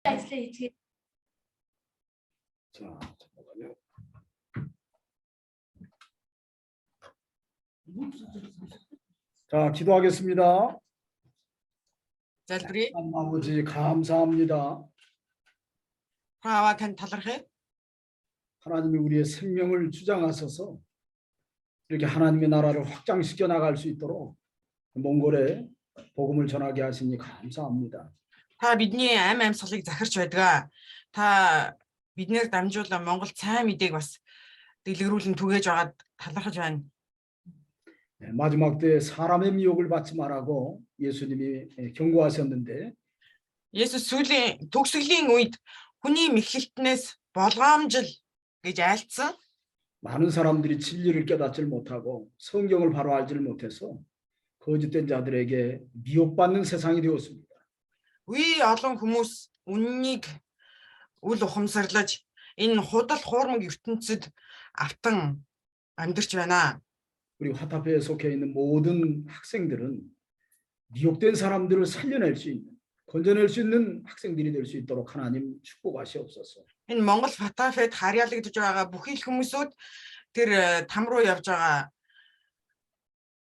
자, 잠깐만요. 자, 기도하겠습니다. залбирая. 아버지 감사합니다. Хаава тань талархъя. 하나님이 우리의 생명을 주장하셔서 이렇게 하나님의 나라를 확장시켜 나갈 수 있도록 몽골에 복음을 전하게 하시니 감사합니다. Та бидний амь амьсгалыг захирч байдаг. Та биднээр дамжуулан Монгол цайн мэдээг бас дэлгэрүүлэн түгээж байгаад талархаж байна. 네, 마지막 때 사람의 미혹을 받지 말라고 예수님이 경고하셨는데 Есүс сүүлийн төгсгөлийн үед хүний мэхлэлтнээс болгоомжил гэж айлцсан. 많은 사람들이 진리를 깨닫지 못하고 성경을 바로 알지를 못해서 거짓된 자들에게 미혹받는 세상이 되었습니다. Үе олон хүмүүс үннийг үл ухамсарлаж энэ худал хуурмаг ертөнцид автан амьдарч байна. 우리 화타표에 속해 있는 모든 학생들은 미혹된 사람들을 살려낼 수 있는, 건져낼 수 있는 학생들이 될 수 있도록 하나님 축복하시옵소서. Энэ Монгол Фатафед харьяалагдж байгаа бүхий л хүмүүсүүд тэр там руу явж байгаа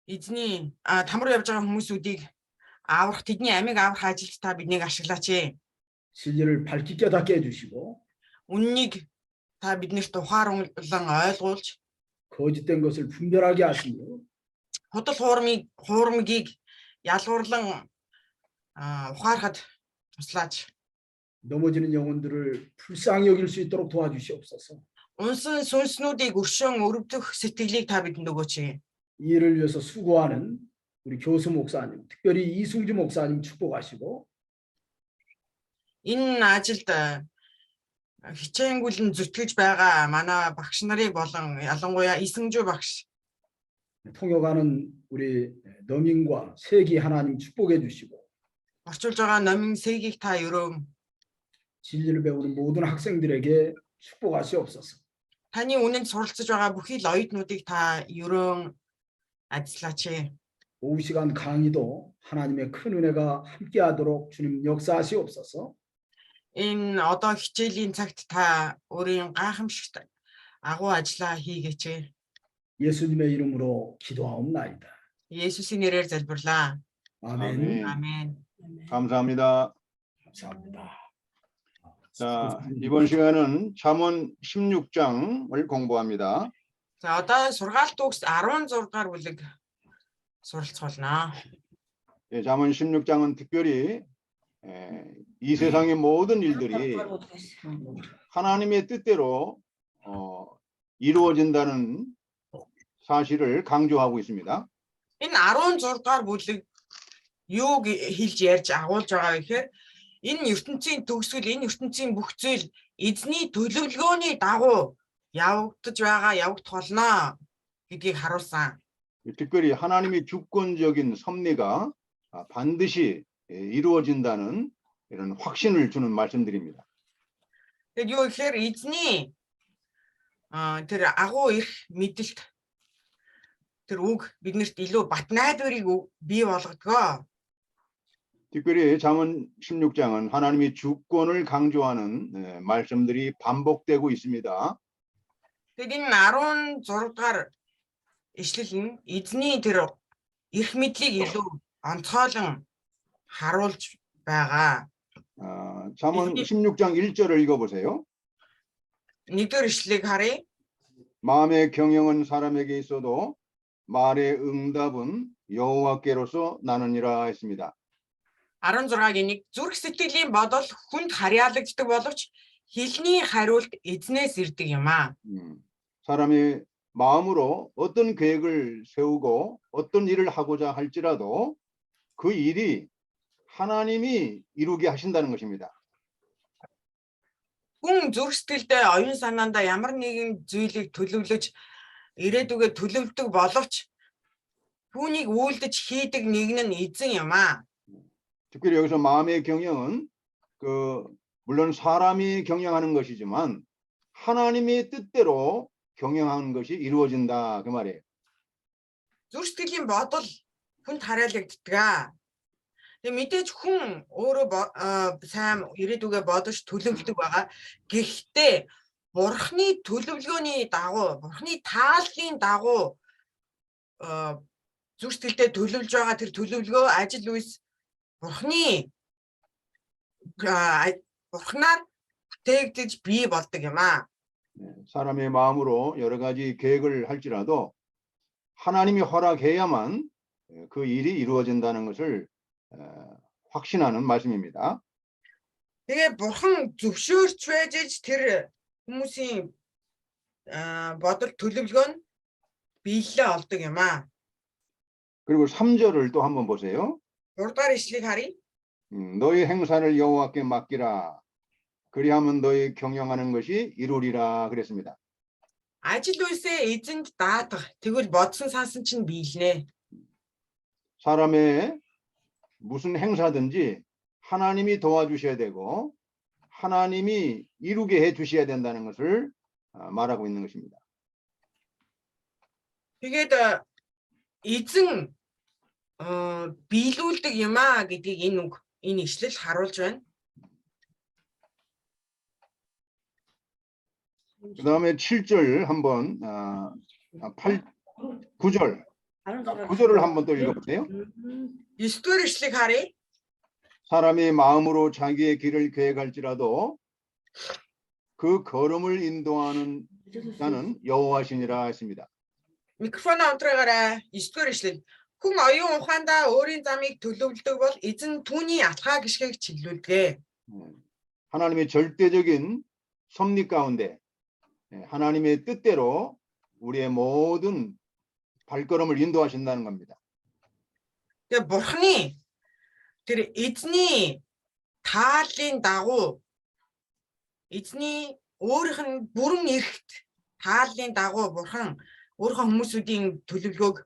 эзний там руу явж байгаа хүмүүсүүдийг аврах, тэдний амийг аврах ажилд та биднийг ашиглаач. 진리를 밝히 깨닫게 해주시고 Үннийг та биднэрт ухаарлан ойлгуулж 거짓된 것을 분별하게 하시며 худал хуурмгийг ялгуурлан ухаарахад туслаач. 넘어지는 영혼들을 불쌍히 여길 수 있도록 도와주시옵소서. Унсан сүнснүүдийг өршөөн өрөвдөх сэтгэлийг та бидэнд өгөөч. 이 일을 위해서 수고하는 우리 교수 목사님, 특별히 이승주 목사님 축복하시고 Энэ ажилд хичээнгүйлэн зүтгэж байгаа манай багш нарыг болон ялангуяа Исэнжүү багш 통역하는 우리 너민과 세기 하나님 축복해 주시고 орчуулж байгаа номин сэгийг та өрөө 진리를 배우는 모든 학생들에게 축복하시옵소서. таны үнэнд суралцж байгаа бүхий л оюутнуудыг та өрөө ажиллаач. 오후 시간 강의도 하나님의 큰 은혜가 함께하도록 주님 역사하시옵소서. Энэ одоо хичээлийн цагт та өөрийн гайхамшигт агуу ажиллаа хийгээч. 예수님의 이름으로 기도하옵나이다. 예수의 нэрээр залбирлаа. 아멘. 아멘. 감사합니다. 감사합니다. 자, 이번 시간은 잠언 16장을 공부합니다. За одоо сургаалт төгс 16 дугаар бүлэг суралцуулнаа. 예, 잠언 16장은 특별히 이 세상의 모든 일들이 하나님의 뜻대로 이루어진다는 사실을 강조하고 있습니다. Энэ 16 дугаар бүлэг юуг хэлж ярьж агуулж байгаа гэхээр энэ ертөнцийн төгсгөл, энэ ертөнцийн бүх зүйл эзний төлөвлөгөөний дагуу явагдаж байгаа, явагдах болно гэдгийг харуулсан. 특별히 하나님의 주권적인 섭리가 반드시 이루어진다는 이런 확신을 주는 말씀드립니다. Тэгээд юу гэхээр эзний тэр агуу их мэдэлт тэр үг биднэрт илүү бат найдварыг бий болгодгоо. 특별히 잠언 16장은 하나님의 주권을 강조하는 말씀들이 반복되고 있습니다. Тэгээд энэ 16 дугаар ишлэл нь эзний тэр их мэдлийг илүү онцгойлон харуулж байгаа. 잠언 16장 1절을 읽어보세요. 1절 ишлэлийг харъя. 마음의 경영은 사람에게 있어도 말의 응답은 여호와께로서 나느니라 했습니다. 16-гийн 1 зүрх сэтгэлийн бодол хүнд харьяалагддаг боловч хэлний хариулт эзнээс ирдэг юм аа. 사람이 마음으로 어떤 계획을 세우고 어떤 일을 하고자 할지라도 그 일이 하나님이 이루게 하신다는 것입니다. Хүн зүрх сэтгэлдээ оюун санаандаа ямар нэгэн зүйлийг төлөвлөж ирээдүгээ төлөвлөдөг боловч түүнийг үйлдэж хийдэг нэг нь эзэн юм аа. 특별히 여기서 마음의 경영은 물론 사람이 경영하는 것이지만 하나님의 뜻대로 경영하는 것이 이루어진다 그 말이에요. Зүрх сэтгэлийн бодол хүнд харьяалагддаг. Тэгээ мэдээж хүн өөрөө сайн ирээдүгээ бодож төлөвлөдөг байгаа. Гэхдээ Бурхны төлөвлөгөөний дагуу, Бурхны тааллын дагуу зүрх сэтгэлдээ төлөвлөж байгаа тэр төлөвлөгөө ажил үйлс Бурхнаар бүтээгдэж бий болдог юм аа. 사람의 마음으로 여러 가지 계획을 할지라도 하나님이 허락해야만 그 일이 이루어진다는 것을 확신하는 말씀입니다. Тэгээ Бурхан зөвшөөрч байж тэр хүмүүсийн бодол төлөвлөгөө нь биелэлээ олдог юм аа. 그리고 3절을 또 한번 보세요. 3 дахь ишлэгийг харъя. 너희 행사를 여호와께 맡기라. 그리하면 너희 경영하는 것이 이루리라 그랬습니다. Ажил үйлсээ эзэнд даатах. Тэгвэл бодсон сансан чинь биелнэ. 사람의 무슨 행사든지 하나님이 도와주셔야 되고 하나님이 이루게 해 주셔야 된다는 것을 말하고 있는 것입니다. Тэгээд эзэн биелүүлдэг юм аа гэдгийг энэ ишлэл харуулж байна. 그 다음에 7절 한번 9절 9절을 한번 또 읽어보세요. 9-р ишлэгийг харъя. 사람이 마음으로 자기의 길을 계획할지라도 그 걸음을 인도하는 자는 여호와시니라 했습니다. Микрофон онтрогоорой. 9-р ишлэл. Хүн оюун ухаандаа өөрийн замыг төлөвлөдөг бол эзэн түүний алхаа гიშгийг чиглүүлдэг. 하나님의 절대적인 섭리 가운데 하나님의 뜻대로 우리의 모든 발걸음을 인도하신다는 겁니다. Тэгээ Бурхны тэр эзний тааллын дагуу эзний өөрийнх нь бүрэн эрхт тааллын дагуу Бурхан өөрийнхөө хүмүүсүүдийн төлөвлөгөөг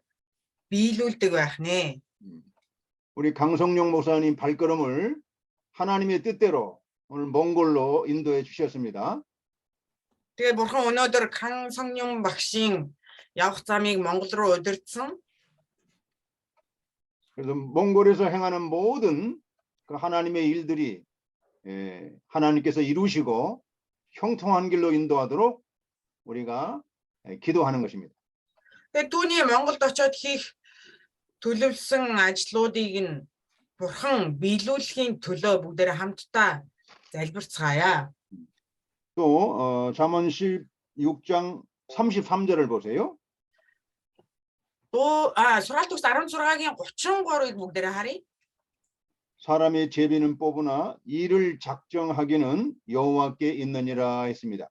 биелүүлдэг байх нэ. 우리 강성용 목사님 발걸음을 하나님의 뜻대로 오늘 몽골로 인도해 주셨습니다. Тэгээ Бурхан өнөөдөр Хан Сонён багшийн явах замыг Монгол руу удирдсан. 그래서 몽골에서 행하는 모든 그 하나님의 일들이 하나님께서 이루시고 형통한 길로 인도하도록 우리가 기도하는 것입니다. Тэгээ түүний Монголд очиод хийх төлөвлөсөн ажлуудыг нь Бурхан биелүүлэхийн төлөө бүгдээрээ хамтдаа залбирцгаая. 또 잠언 16장 33절을 보세요. 또 сургаалт төгс 16-гийн 33-ыг бүгдээрээ харъя. 사람의 제비는 뽑으나 일을 작정하기는 여호와께 있느니라 했습니다.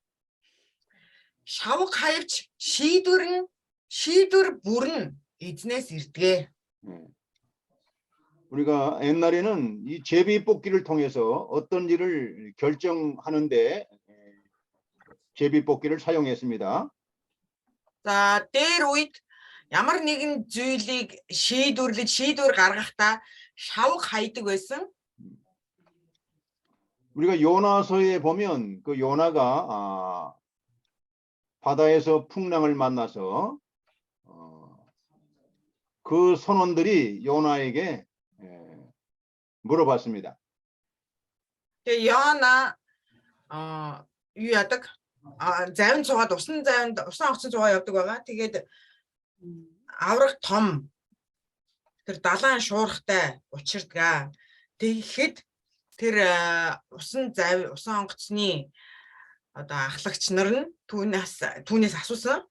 Шавг хаявч шийдвэр бүрэн эзнээс ирдэг. 우리가 옛날에는 이 제비 뽑기를 통해서 어떤 일을 결정하는데 제비 뽑기를 사용했습니다. За дээр үед ямар нэгэн зүйлийг шийдвэр гаргахдаа шавг хайдаг байсан. 우리가 요나서에 보면 그 요나가 바다에서 풍랑을 만나서 그 선원들이 요나에게 물어봤습니다. Тэгээ Яна юу яадаг? Завин цугаад усан огцон цугаа явдаг байгаа. Тэгээд аврах том тэр далайн шуурхтай учирдаг. Тэгэхэд тэр усан онгоцны ахлагч нар нь түүнээс асуусан.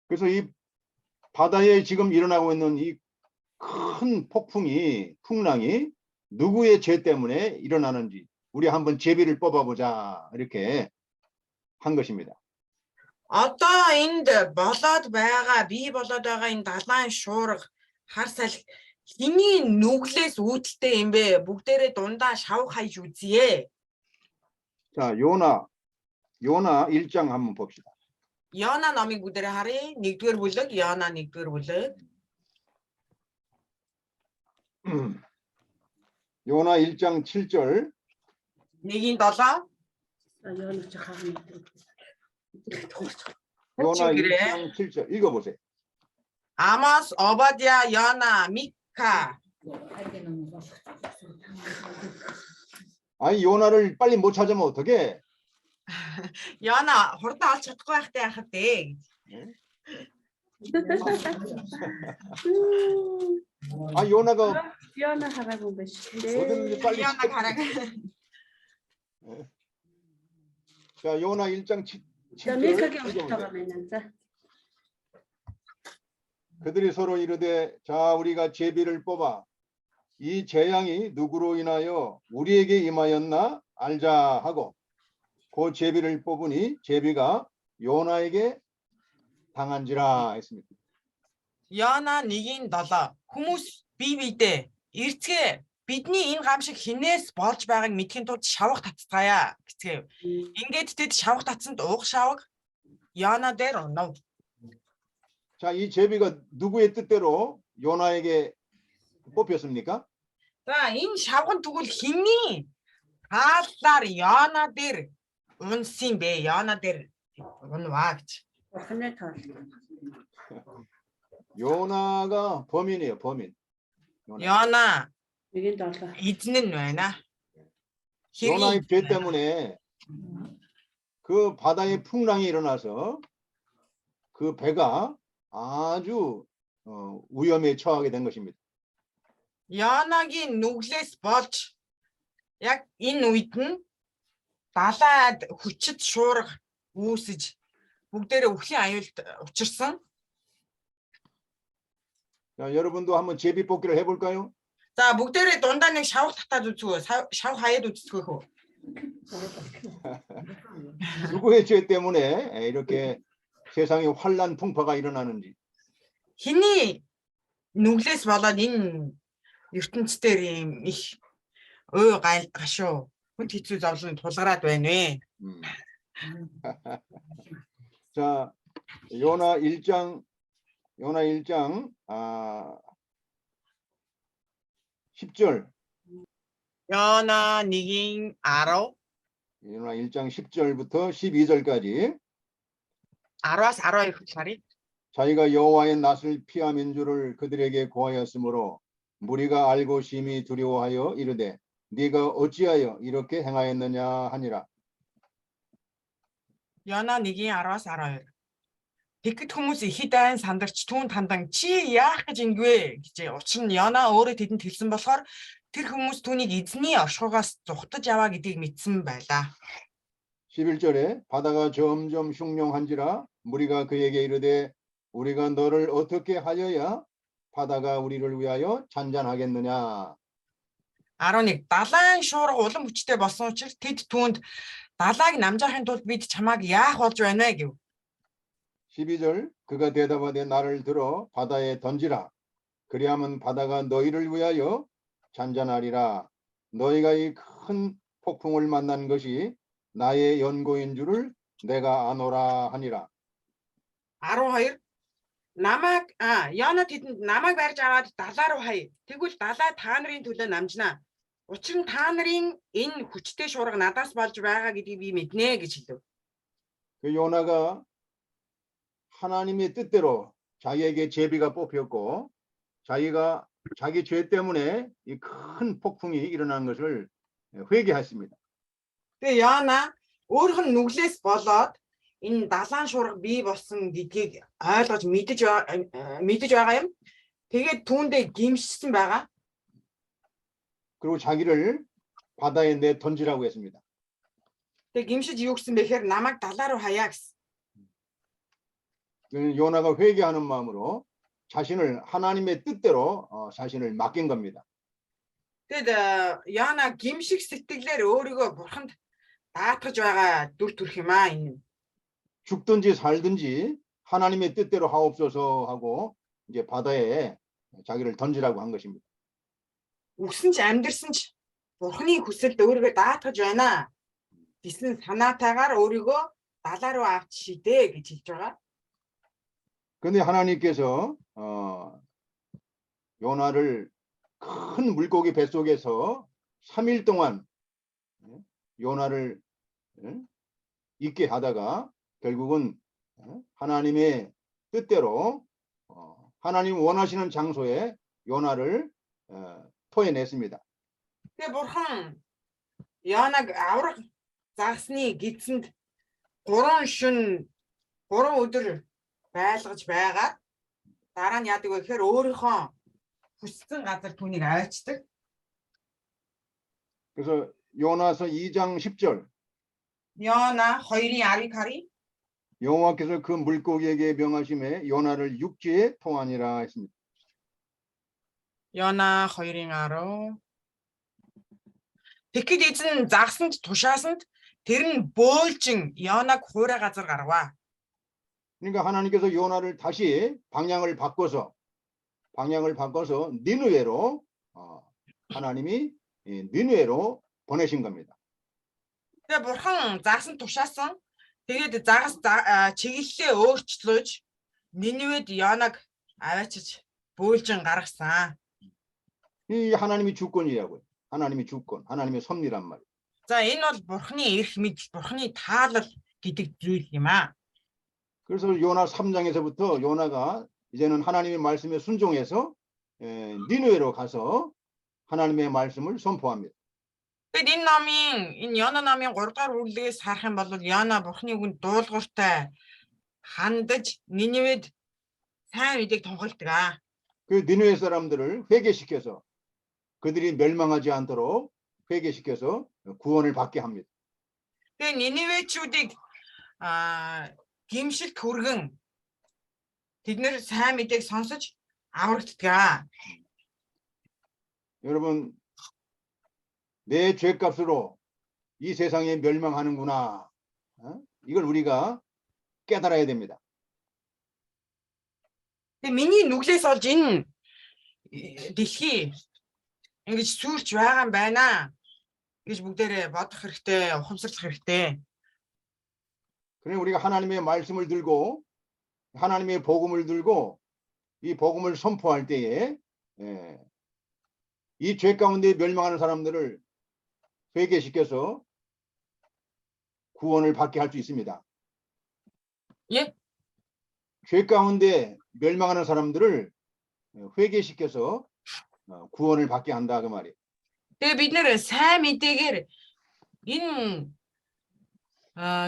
그래서 이 바다에 지금 일어나고 있는 이 큰 풍랑이 누구의 죄 때문에 일어나는지 우리 한번 제비를 뽑아보자 이렇게 한 것입니다. Одоо энд бий болоод байгаа энэ далайн шуурга хар салхи хэний нүглээс үүдэлтэй юм бэ? Бүгдээрээ дундаа шавх хайж үзье. 자, 요나 1장 한번 봅시다. Яна номыг бүгдээрээ харъя. 1-р бүлэг, Яна 1-р бүлэг. 요나 1장 7절 1-7. 요나 1장 7절 읽어보세요. Амос, Обадия, Яна, Мика 아니 요나를 빨리 못 찾으면 어떡해? Яна хурдан олж чадахгүй байхтай яхад дээ. 아 요나가 Fiona хараагүй байж 어디는지 тээ. 빨리 Яна хараг. 자 요나 1장 За Микагийн утгаагаа байна. За. 그들이 서로 이르되 자 우리가 제비를 뽑아 이 재앙이 누구로 인하여 우리에게 임하였나 알자 하고 그 제비를 뽑으니 제비가 요나에게 당한지라 했습니다. Яна 1:7 хүмүүс бие биедээ эртгээ бидний энэ гам шиг хинээс болж байгааг мэдхийн тулд шавах татцгаая гэцгээв. Ингээд тэд шавах татсанд уух шаваг Яна дээр онов. 자, 이 제비가 누구의 뜻대로 요나에게 뽑혔습니까? За энэ шавган тэгвэл хиний хааллаар Яна дээр унсан бэ? Яна дээр унваа гэж. Бурхны тоол. 요나가 범인이에요, 범인. 요나. Яна 1:7. эзэн нь байна. 요나의 Хэрэг 죄 때문에 그 바다에 풍랑이 일어나서 그 배가 아주 위험에 처하게 된 것입니다. Янагийн нүглээс болж яг энэ үед нь далайд хүчит шуурга үүсэж бүгдээрээ өвлийн аюулд учирсан. 자, 여러분도 한번 제비 뽑기를 해볼까요? За бүгдээрээ дундаа нэг шавх татаад үзгөө. Шавх хаяад үзтгөө хөө. 누구의 죄 때문에 이렇게 세상에 환란 풍파가 일어나는지. Хиний нүглээс болоод энэ ертөнцийн ийм их ой гашуу хүн хэцүү зовлон тулгараад байна вэ? 자, 요나 1장 10절. Яна 1:10 요나 1장 10절부터 12절까지 10-аас 12절이 자기가 여호와의 낯을 피함인 줄을 그들에게 고하였으므로 무리가 알고 심히 두려워하여 이르되 네가 어찌하여 이렇게 행하였느냐 하니라. Яна 1:10-аас 12. Тэгэхэд хүмүүс ихэд айн сандарч түүн тандан чи яах гэж ингэвэ гэж. Учир нь Яна өөрөө тэдэнд хэлсэн болохоор тэр хүмүүс түүнийг эзний оршихугаас зүхтаж аваа гэдгийг мэдсэн байлаа. 11절에 바다가 점점 흉룡한지라 무리가 그에게 이르되 우리가 너를 어떻게 하여야 바다가 우리를 위하여 잔잔하겠느냐. 11. Далайн шуурга улам хүчтэй болсон учраас тэд түүнд далайг намжаахын тулд бид чамааг яах болж байна вэ гэв. 12절 그가 대답하되 나를 들어 바다에 던지라. 그리하면 바다가 너희를 위하여 잔잔하리라. 너희가 이 큰 폭풍을 만난 것이 나의 연고인 줄을 내가 아노라 하니라. 12. Яна тэдэнд намайг барьж аваад далай руу хаяа. Тэгвэл далай та нарын төлөө намжнаа. Учир нь та нарын энэ хүчтэй шуурга надаас болж байгаа гэдгийг би мэднэ гэж хэлв. 그 요나가 하나님의 뜻대로 자기에게 제비가 뽑혔고 자기가 자기 죄 때문에 이 큰 폭풍이 일어난 것을 회개했습니다. Тэгээ Яна өөрийнх нь нүглээс болоод энэ далайн шуурга бий болсон гэдгийг ойлгож мэдэж байгаа юм. Тэгээд түүндээ гимшсэн байгаа. 그리고 자기를 바다에 내 던지라고 했습니다. Тэгээ гимшиж юу гэсэн бэхээр намайг далай руу хаяа гэсэн. 요나가 회개하는 마음으로 자신을 하나님의 뜻대로 자신을 맡긴 겁니다. Тэгэд Яна гимшиг сэтгэлээр өөрийгөө бурханд даатгаж байгаа дүр төрх юм аа энэ. 죽든지 살든지 하나님의 뜻대로 하옵소서 하고 이제 바다에 자기를 던지라고 한 것입니다. Үгсэн ч амьдрсан ч бурхны хүсэлд өөрийгөө даатгаж байна. Гэсэн санаатайгаар өөрийгөө далай руу авч шидэ гэж хэлж байгаа. 그런데 하나님께서 요나를 큰 물고기 뱃속에서 3일 동안 요나를 있게 하다가 결국은 하나님의 뜻대로 하나님 원하시는 장소에 요나를 토해냈습니다. Тэгээ бурхан Йонаг аврах загсны гидсэнд 3 шөнө 3 өдөр байлгаж байгаа. Дараа нь яадаг вэ гэхээр өөрийнхөө хүссэн газар түүнийг аваачдаг. 그래서 요나서 2장 10절 Йона 2:10 хари. 여호와께서 그 물고기에게 명하심에 요나를 육지에 통하니라 했습니다. Йона 2:10. Тэгэхэд эзэн загсанд тушаасанд тэр нь бөөлжин Йонаг хуурай газар гаргав. 그러니까 하나님께서 요나를 다시 방향을 바꿔서 니느웨로 하나님이 니느웨로 보내신 겁니다. Тэгээ бурхан загсанд тушаасан. Тэгээд загас чиглэлээ өөрчлөөж Ниневед Йонаг аваачиж бөөлжин гаргасан. 이 하나님이 주권이라고요. 하나님의 주권, 하나님의 섭리란 말이에요. За энэ бол бурханы эрх мэдэл, бурханы таалал гэдэг зүйл юм аа. 그래서 요나 3장에서부터 요나가 이제는 하나님의 말씀에 순종해서 니느웨로 가서 하나님의 말씀을 선포합니다. Тэгэд энэ Йона номын 3 дахь бүлгээс харах юм бол Йона бурханы үгэнд дуулууртай хандаж Ниневед сайн мэдээг тунхилдаг аа. 그 니느웨 사람들을 회개시켜서 그들이 멸망하지 않도록 회개시켜서 구원을 받게 합니다. Тэгээ Ниневечүүдийг гимшилт хүргэн тэднэр сайн мэдээг сонсож аврагддаг. 여러분 내 죄값으로 이 세상에 멸망하는구나. 이걸 우리가 깨달아야 됩니다. Тэгээ миний нүглээс олж энэ дэлхий ингэж сүрч байгаа юм байна гэж бүгдээрээ бодох хэрэгтэй, ухамсарлах хэрэгтэй. 그래 우리가 하나님의 말씀을 들고 하나님의 복음을 들고 이 복음을 선포할 때에 이 죄 가운데 멸망하는 사람들을 회개시켜서 구원을 받게 할 수 있습니다. 예? 죄 가운데 멸망하는 사람들을 회개시켜서 구원을 받게 한다 그 말이에요. Тэгээ бид нэр сайн мэдээгээр энэ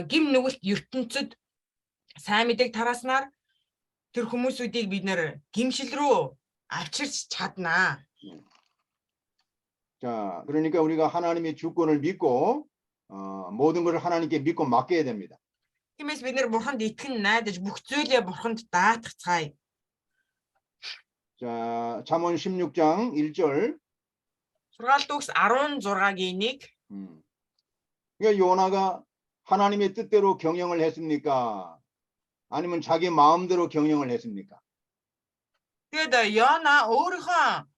гим нүгэлт ертөнцид сайн мэдээг тараснаар тэр хүмүүсүүдийг бид нэр гимшил рүү авчирч чаднаа. 자, 그러니까 우리가 하나님의 주권을 믿고 모든 것을 하나님께 믿고 맡겨야 됩니다. Тиймээс бид нэр бурханд итгэн найдаж бүх зүйлээ бурханд даатгацгаая. 자, 잠언 16장 1절. Сургаалт үгс 16-гийн 1. 그러니까 요나가 하나님의 뜻대로 경영을 했습니까? 아니면 자기 마음대로 경영을 했습니까? Тэгээд Йона өөрийнхөө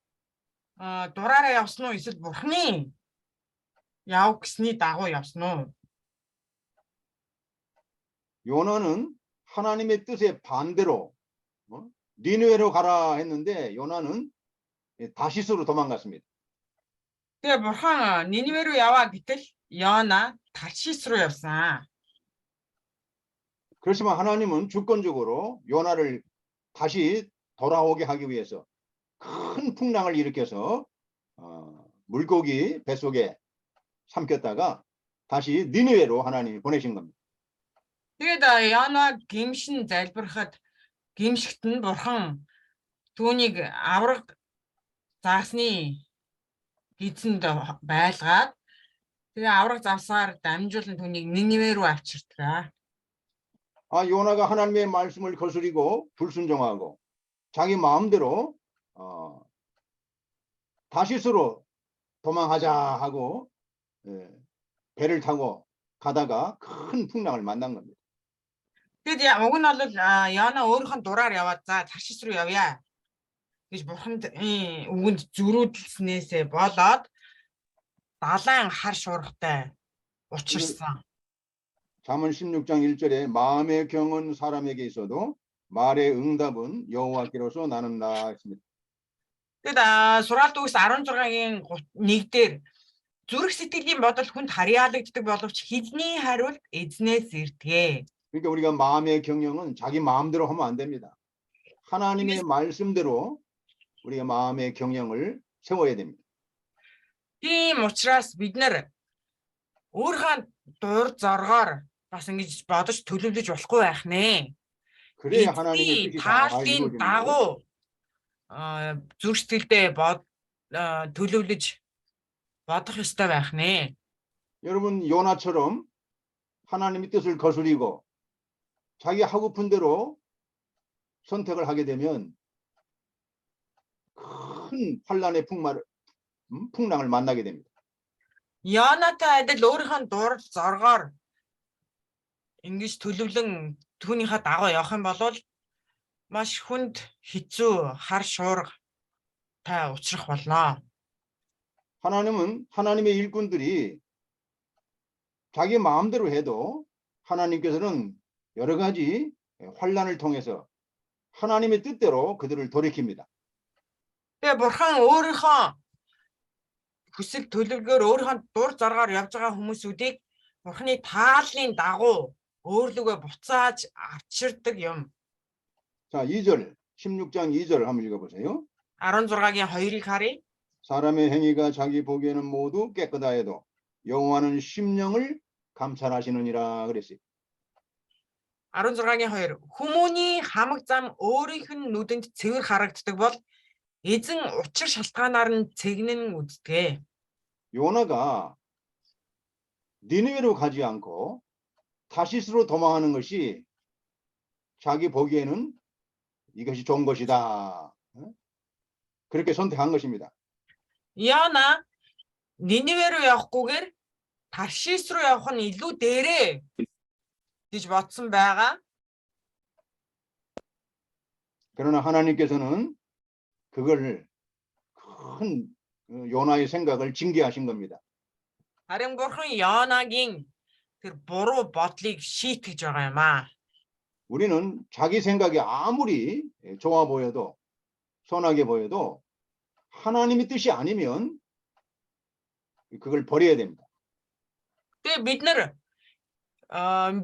дураараа явсан уу эсвэл бурхны яв гэсний дагуу явсан уу? 요나는 하나님의 뜻에 반대로 니느웨로 가라 했는데 요나는 다시스로 도망갔습니다. Тэгээ бурхан Ниневе рүү яваа гэтэл Йона Таршис руу явсан. 그렇지만 하나님은 주권적으로 요나를 다시 돌아오게 하기 위해서 큰 풍랑을 일으켜서 물고기 뱃속에 삼켰다가 다시 니느웨로 하나님이 보내신 겁니다. Тэгээд Йона гимшин залбирахад гимшигт нь бурхан түүнийг авраг заасны гидсэнд байлгаад тэгээ авраг завсаар дамжуулан түүнийг Ниневе рүү авчирдаг. 요나가 하나님의 말씀을 거스리고 불순종하고 자기 마음대로 다시스로 도망하자 하고 배를 타고 가다가 큰 풍랑을 만난 겁니다. Тэгээд уг нь бол Йона өөрийнхөө дураар яваад за Таршис руу явъя гэж бурханд үгэнд зөрүүлснээсээ болоод далайн хар шуургатай учирсан. 잠언 16장 1절에 마음의 경은 사람에게 있어도 말의 응답은 여호와께로서 나는다 했습니다. Тэгээд сургаалт үгс 16-гийн 1 дээр зүрх сэтгэлийн бодол хүнд харьяалагддаг боловч хидний хариулт эзнээс ирдэг. 그러니까 우리가 마음의 경영은 자기 마음대로 하면 안 됩니다. 하나님의 말씀대로 우리가 마음의 경영을 세워야 됩니다. Тийм учраас бид нар өөрийнхөө дур зоргоор бас ингэж бодож төлөвлөж болохгүй байх нэ. 그래야 하나님의 Эзний 뜻이 다 тааллын 이루어지는 거예요. дагуу зүрх сэтгэлдээ төлөвлөж бодох ёстой байх нэ. 여러분 요나처럼 하나님의 뜻을 거스리고 자기 하고픈 대로 선택을 하게 되면 큰 환란의 풍랑을 만나게 됩니다. Янатай адил өөрийнхөө дур зоргоор ингэж төлөвлөн түүнийхээ дагуу явах юм бол маш хүнд хэцүү хар шуургатай учрах болно. 하나님은 하나님의 일꾼들이 자기 마음대로 해도 하나님께서는 여러 가지 환란을 통해서 하나님의 뜻대로 그들을 돌이킵니다. Тэгээ бурхан өөрийнхөө хүсэл төлөвлөгөөр өөрийнхөө дур зоргоор явж байгаа хүмүүсүүдийг бурханы тааллын дагуу өөрлөгөө буцааж авчирдаг юм. 자, 2절 16장 2절 한번 읽어보세요. 16-гийн 2-ыг харъя. 사람의 행위가 자기 보기에는 모두 깨끗하 해도 여호와는 심령을 감찰하시느니라 그랬어요. 16-гийн 2. Хүмүүний хамаг зам өөрийнх нь нүдэнд цэвэр харагддаг бол эзэн учир шалтгаанаар нь цэгнэн үздэг. 요나가 니느웨로 가지 않고 다시스로 도망하는 것이 자기 보기에는 이것이 좋은 것이다. 그렇게 선택한 것입니다. Яна Ниневе руу явахгүйгээр Таршис руу явах нь илүү дээрээ гэж бодсон байгаа. 그러나 하나님께서는 그걸 큰 요나의 생각을 징계하신 겁니다. Харин бурхан Янагийн тэр буруу бодлыг шийтгэж байгаа юм аа. 우리는 자기 생각이 아무리 좋아 보여도 선하게 보여도 하나님의 뜻이 아니면 그걸 버려야 됩니다. Тэгээ бид нар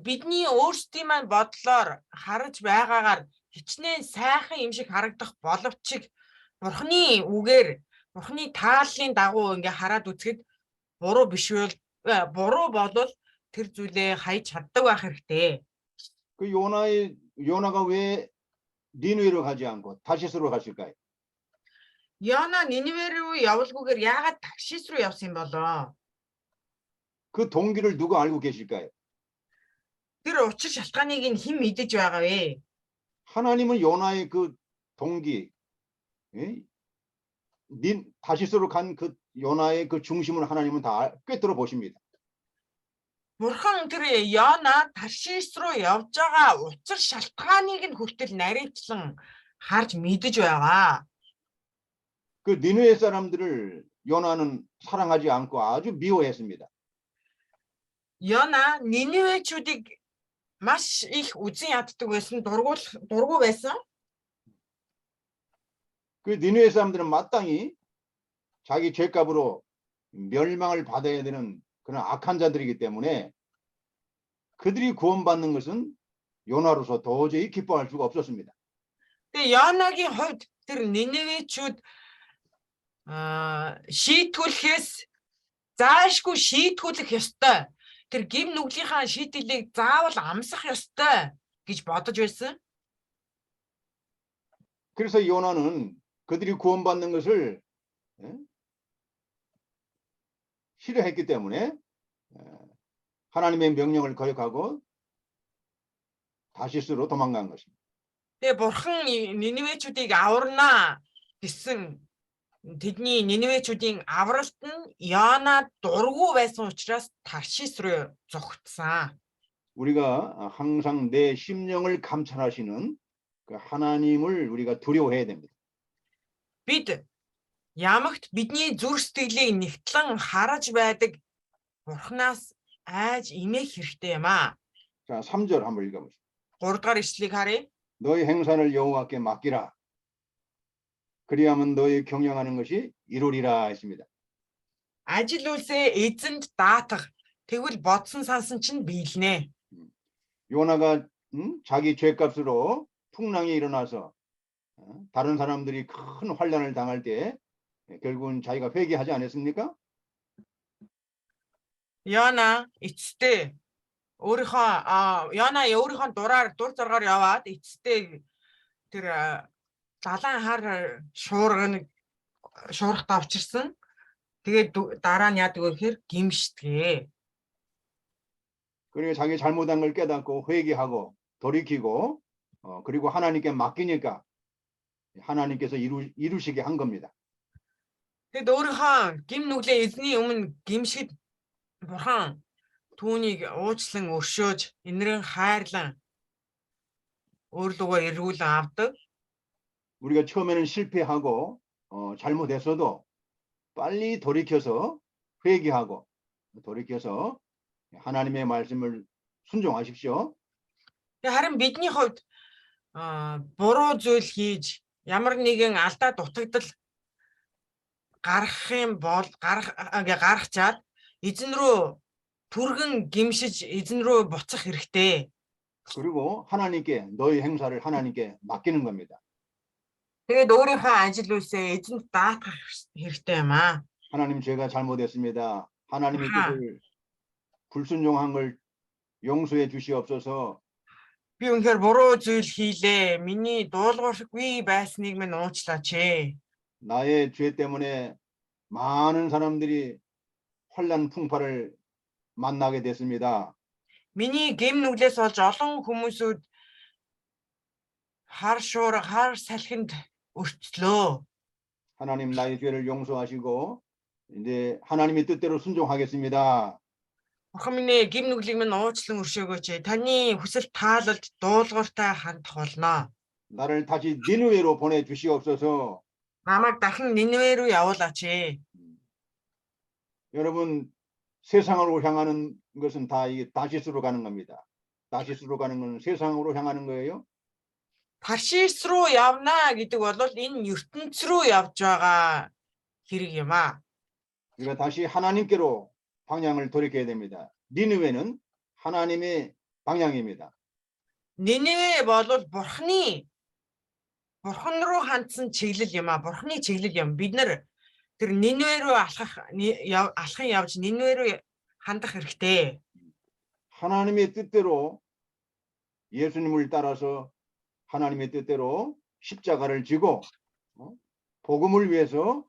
бидний өөрсдийн маань бодлоор харж байгаагаар хичнээн сайхан юм шиг харагдах боловч бурханы үгээр бурханы тааллын дагуу ингээ хараад үзэхэд буруу биш буруу болвол тэр зүйлээ хайж чаддаг байх хэрэгтэй. 그 요나가 왜 니느웨로 가지 않고 다시스로 갔을까요? Яна Ниневе руу явалгүйгээр яагаад Таршис руу явсан юм болоо? 그 동기를 누가 알고 계실까요? Тэр учир шалтгааныг нь хэн мэдэж байгаа вэ? 하나님은 요나의 그 동기, 다시스로 간 그 요나의 그 중심을 하나님은 다 꿰뚫어 보십니다. Бурхан тэр Яна Таршис руу явж байгаа учир шалтгааныг нь хүртэл нарийнчлан харж мэдэж байгаа. 그 니느웨 사람들을 요나는 사랑하지 않고 아주 미워했습니다. Яна Ниневечүүдийг маш их үзэн яддаг байсан, дургу байсан. 그 니느웨 사람들은 마땅히 자기 죄값으로 멸망을 받아야 되는 그런 악한 자들이기 때문에 그들이 구원받는 것은 요나로서 도저히 기뻐할 수가 없었습니다. Тэгээ Янагийн хувьд тэр Ниневечүүд шийтгүүлэхээс заашгүй шийтгүүлэх ёстой. Тэр гим нүглийнхаа шийдэлийг заавал амсах ёстой гэж бодож байсан. 그래서 요나는 그들이 구원받는 것을 싫어했기 때문에 하나님의 명령을 거역하고 다시스로 도망간 것입니다. Тэгээ бурхан Ниневечүүдийг аварнаа гэсэн тэдний Ниневечүүдийн авралт нь Яна дургу байсан учраас Таршис руу зогтсон. 우리가 항상 내 심령을 감찰하시는 그 하나님을 우리가 두려워해야 됩니다. Бид ямагт бидний зүрх сэтгэлийг нэгтлэн хараж байдаг бурханаас айж имэх хэрэгтэй юм аа. 자, 3절 한번 읽어보시죠. 3 дугаар ишлэгийг харъя. 너희 행사를 여호와께 맡기라. 그리하면 너희 경영하는 것이 이루리라 했습니다. Ажил үйлсээ эзэнд даатах. Тэгвэл бодсон сансан чинь биелнэ. 요나가 자기 죄값으로 풍랑이 일어나서 다른 사람들이 큰 환란을 당할 때 결국은 자기가 회개하지 않았습니까? Яна эцтэй Яна өөрийнхөө дур зоргоор яваад эцтэй тэр далайн хар шуурхад авчирсан. Тэгээд дараа нь яадаг вэ гэхээр гимшдэг. 그리고 자기 잘못한 걸 깨닫고 회개하고 돌이키고 그리고 하나님께 맡기니까 하나님께서 이루시게 한 겁니다. Тэгэд өөрийнхөө гим нүглээ эзний өмнө гимшгэд бурхан түүнийг уучлан өршөөж инрэн хайрлан өөрлөгөө эргүүлэн авдаг. 우리가 처음에는 실패하고 잘못했어도 빨리 돌이켜서 회개하고 돌이켜서 하나님의 말씀을 순종하십시오. Харин бидний хувьд буруу зүйл хийж ямар нэгэн алдаа дутагдал гаргачаад эзэн рүү түргэн гимшиж эзэн рүү буцах хэрэгтэй. 그리고 하나님께 너희 행사를 하나님께 맡기는 겁니다. Тэгээд өөрийнхөө ажил үйлсээ эзэнд даатгах хэрэгтэй юм аа. 하나님 제가 잘못했습니다. 하나님의 뜻을 불순종한 걸 용서해 주시옵소서. Би үнэхээр буруу зүйл хийлээ. Миний дуулуургүй байсныг минь уучлаач. 나의 죄 때문에 많은 사람들이 환난 풍파를 만나게 됐습니다. Миний гэм нүглээс болж олон хүмүүсүүд хар салхинд өрчлөө. 하나님 나의 죄를 용서하시고 이제 하나님의 뜻대로 순종하겠습니다. Бурхан минь гэм нүглийг минь уучлан өршөөгөөч. Таны хүсэл таалалд дуулууртай хандах болно. 나를 다시 니느웨로 보내 주시옵소서. Намайг дахин Ниневе рүү явуулаач. 여러분 세상으로 향하는 것은 다 이게 다시스로 가는 겁니다. 다시스로 가는 건 세상으로 향하는 거예요. Таршис руу явна гэдэг бол энэ ертөнц рүү явж байгаа хэрэг юм аа. 우리가 다시 하나님께로 방향을 돌이켜야 됩니다. 니느웨는 하나님의 방향입니다. Ниневе бол бурхан руу хандсан чиглэл юм аа. Бурханы чиглэл юм. Бид нар тэр Ниневе рүү алхан явж Ниневе рүү хандах хэрэгтэй. 하나님의 뜻대로 예수님을 따라서 하나님의 뜻대로 십자가를 지고 복음을 위해서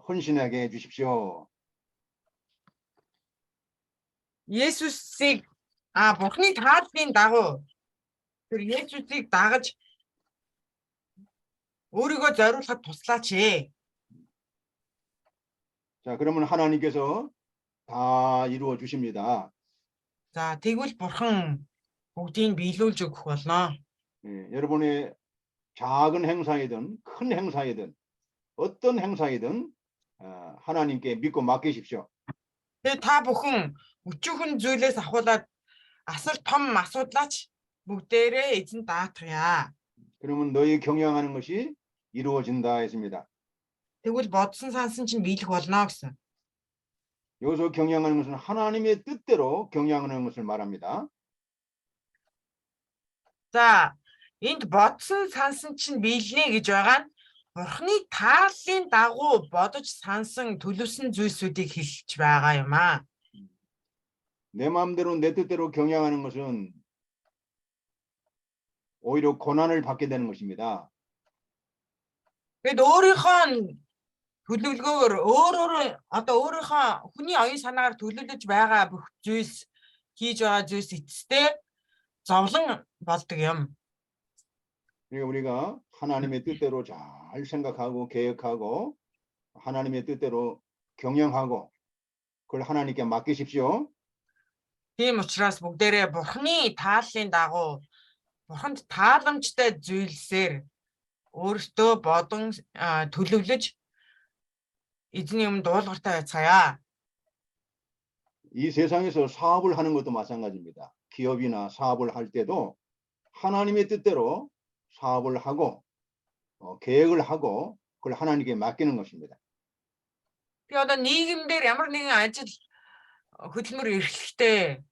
헌신하게 해 주십시오. Есүсийг Бурханы тааллын дагуу тэр Есүсийг дагаж өөрийгөө зориулахад туслаач. 자, 그러면 하나님께서 다 이루어 주십니다. За тэгвэл бурхан бүгдийг биелүүлж өгөх болно. 여러분의 작은 행사이든 큰 행사이든 어떤 행사이든 하나님께 믿고 맡기십시오. Тэгээ та бүхэн өчүүхэн зүйлээс ахуулаад асар том асуудлаач бүгдээрээ эзэн даатгая. 그러면 너희 경영하는 것이 이루어진다 했습니다. Тэгвэл бодсон сансан чинь биелэх болно гэсэн. 여기서 경영하는 것은 하나님의 뜻대로 경영하는 것을 말합니다. За энд бодсон сансан чинь биелнэ гэж байгаа нь Бурханы тааллын дагуу бодож сансан төлөвсөн зүйлсүүдийг хэлж байгаа юм аа. 내 마음대로 내 뜻대로 경영하는 것은 오히려 고난을 받게 되는 것입니다. Тэгэд өөрийнхөө төлөвлөгөөр өөрийнхөө хүний оюун санаагаар төлөвлөж байгаа бүх зүйлс хийж байгаа зүйлс эцэстээ зовлон болдог юм. 그러니까 우리가 하나님의 뜻대로 잘 생각하고 계획하고 하나님의 뜻대로 경영하고 그걸 하나님께 맡기십시오. Тийм учраас бүгдээрээ Бурханы тааллын дагуу Бурханд тааламжтай зүйлсээр өөртөө бодон төлөвлөж эзний өмнө дуулууртай байцгаая. 이 세상에서 사업을 하는 것도 마찬가지입니다. 기업이나 사업을 할 때도 하나님의 뜻대로 사업을 하고 계획을 하고 그걸 하나님께 맡기는 것입니다. Би одоо нийгэмдэр ямар нэгэн ажил хөдөлмөр эрхлэхдээ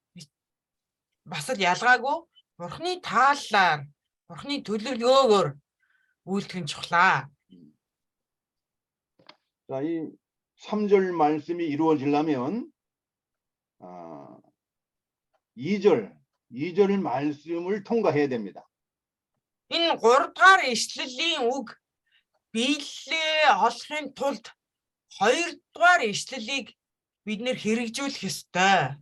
бас л ялгаагүй Бурханы тааллаар Бурханы төлөвлөгөөгөөр үйлдэх нь чухлаа. 자, 이 3절 말씀이 이루어지려면 2절 말씀을 통과해야 됩니다. Энэ 3 дугаар ишлэлийн үг биелэлээ олохын тулд 2 дугаар ишлэлийг бид нэр хэрэгжүүлэх ёстой.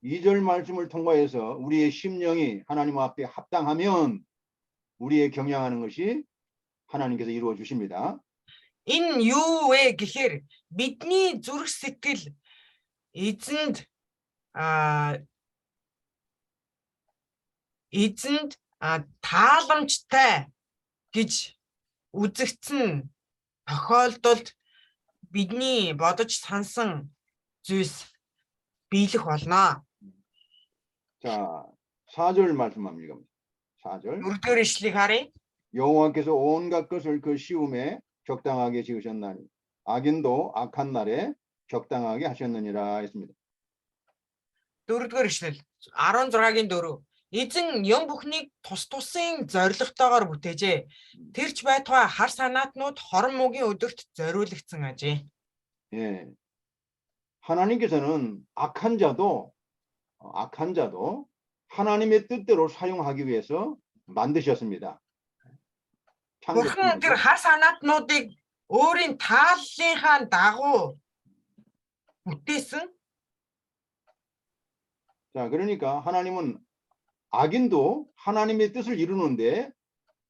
2절 말씀을 통과해서 우리의 심령이 하나님 앞에 합당하면 우리의 경영하는 것이 하나님께서 이루어 주십니다. Энэ юу вэ гэхээр бидний зүрх сэтгэл эзэнд тааламжтай гэж үзэгдсэн тохиолдолд бидний бодож сансан зүйлс биелэх болно. 자, 4절 말씀 한번 읽어봅니다. 4절. 4р ишлэгийг харъя. 여호와께서 온갖 것을 그 시움에 적당하게 지으셨나니 악인도 악한 날에 적당하게 하셨느니라 했습니다. 4р ишлэл 16-гийн 4. Эзэн юм бүхнийг тус тусын зоригтойгоор бүтээжээ. Тэрч байтугай хар санаатнууд хорон мөгийн өдөрт зориулагдсан ажээ. 예. 하나님께서는 악한 자도 하나님의 뜻대로 사용하기 위해서 만드셨습니다. Бурхан тэр хар санаатнуудыг өөрийн тааллынхаа дагуу бүтээсэн. 자, 그러니까 하나님은 악인도 하나님의 뜻을 이루는데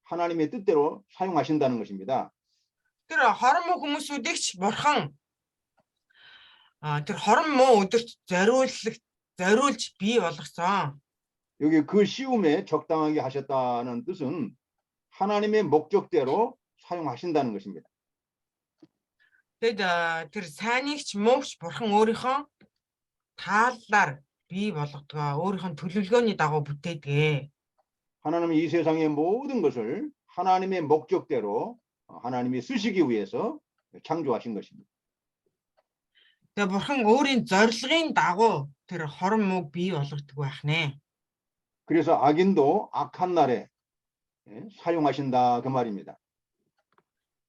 하나님의 뜻대로 사용하신다는 것입니다. Тэр хорон муу хүмүүсүүдийг ч бурхан тэр хорон муу өдөрт зориулж бий болгосон. 여기 그 시움에 적당하게 하셨다는 뜻은 하나님의 목적대로 사용하신다는 것입니다. Тэгэд тэр сайныг ч муугч бурхан өөрийнхөө тааллаар бий болгодог. өөрийнхөө төлөвлөгөөний дагуу бүтээдэг. 하나님은 이 세상의 모든 것을 하나님의 목적대로 하나님이 쓰시기 위해서 창조하신 것입니다. Тэгээ бурхан өөрийн зорилгын дагуу тэр хорон мууг бий болгодог байх нэ. 그래서 악인도 악한 날에 사용하신다 그 말입니다.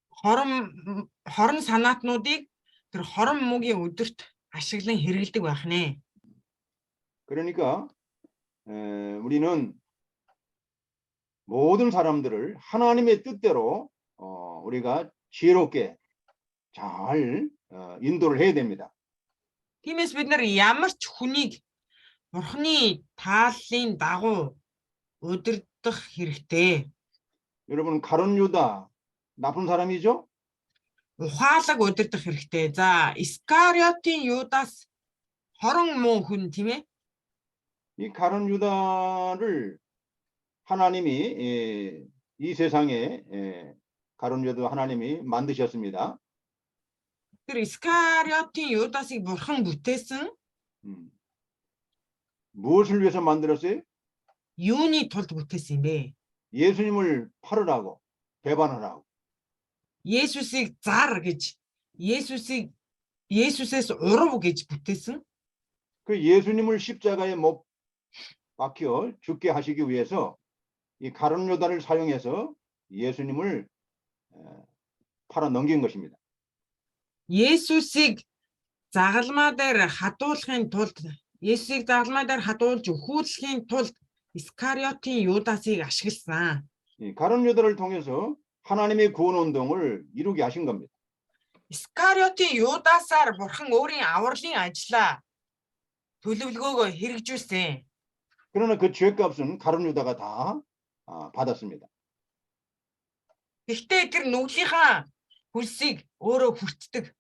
хорон санаатнуудыг тэр хорон муугийн өдөрт ашиглан хэрэгэлдэг байх нэ. 그러니까 우리는 모든 사람들을 하나님의 뜻대로 우리가 지혜롭게 잘 인도를 해야 됩니다. Тиймээс бид нар ямар ч хүнийг бурханы тааллын дагуу удирдах хэрэгтэй. 여러분 가룟 유다 나쁜 사람이죠? Ухаалаг удирдах хэрэгтэй. За, Искариотын Юдас хорон муу хүн тийм ээ. 이 가룟 유다를 하나님이 이 세상에 가룟 유다 하나님이 만드셨습니다. Тэр Искариотын Юдасыг бурхан бүтээсэн. 무엇을 위해서 만들었어요? Юуны тулд бүтээсэн юм бэ? 예수님을 팔으라고 배반하라고. Есүсийг зар гэж, Есүсээс урав гэж бүтээсэн. 그 예수님을 십자가에 못 박혀 죽게 하시기 위해서 이 가룟 유다를 사용해서 예수님을 팔아 넘긴 것입니다. Есүсийг загалмаа дээр хадуулахын тулд, Есүсийг загалмаа дээр хадуулж өхүүлэхийн тулд Искариотын Юдасыг ашигласан. 이 가룟 유다를 통해서 하나님의 구원 운동을 이루게 하신 겁니다. Искариотын Юдасаар бурхан өөрийн авралын ажлаа төлөвлөгөөгөө хэрэгжүүлсэн. 그러나 그 죄값은 가룟 유다가 다 받았습니다. Гэхдээ тэр нүглийнхаа хөлсийг өөрөө хүртдэг.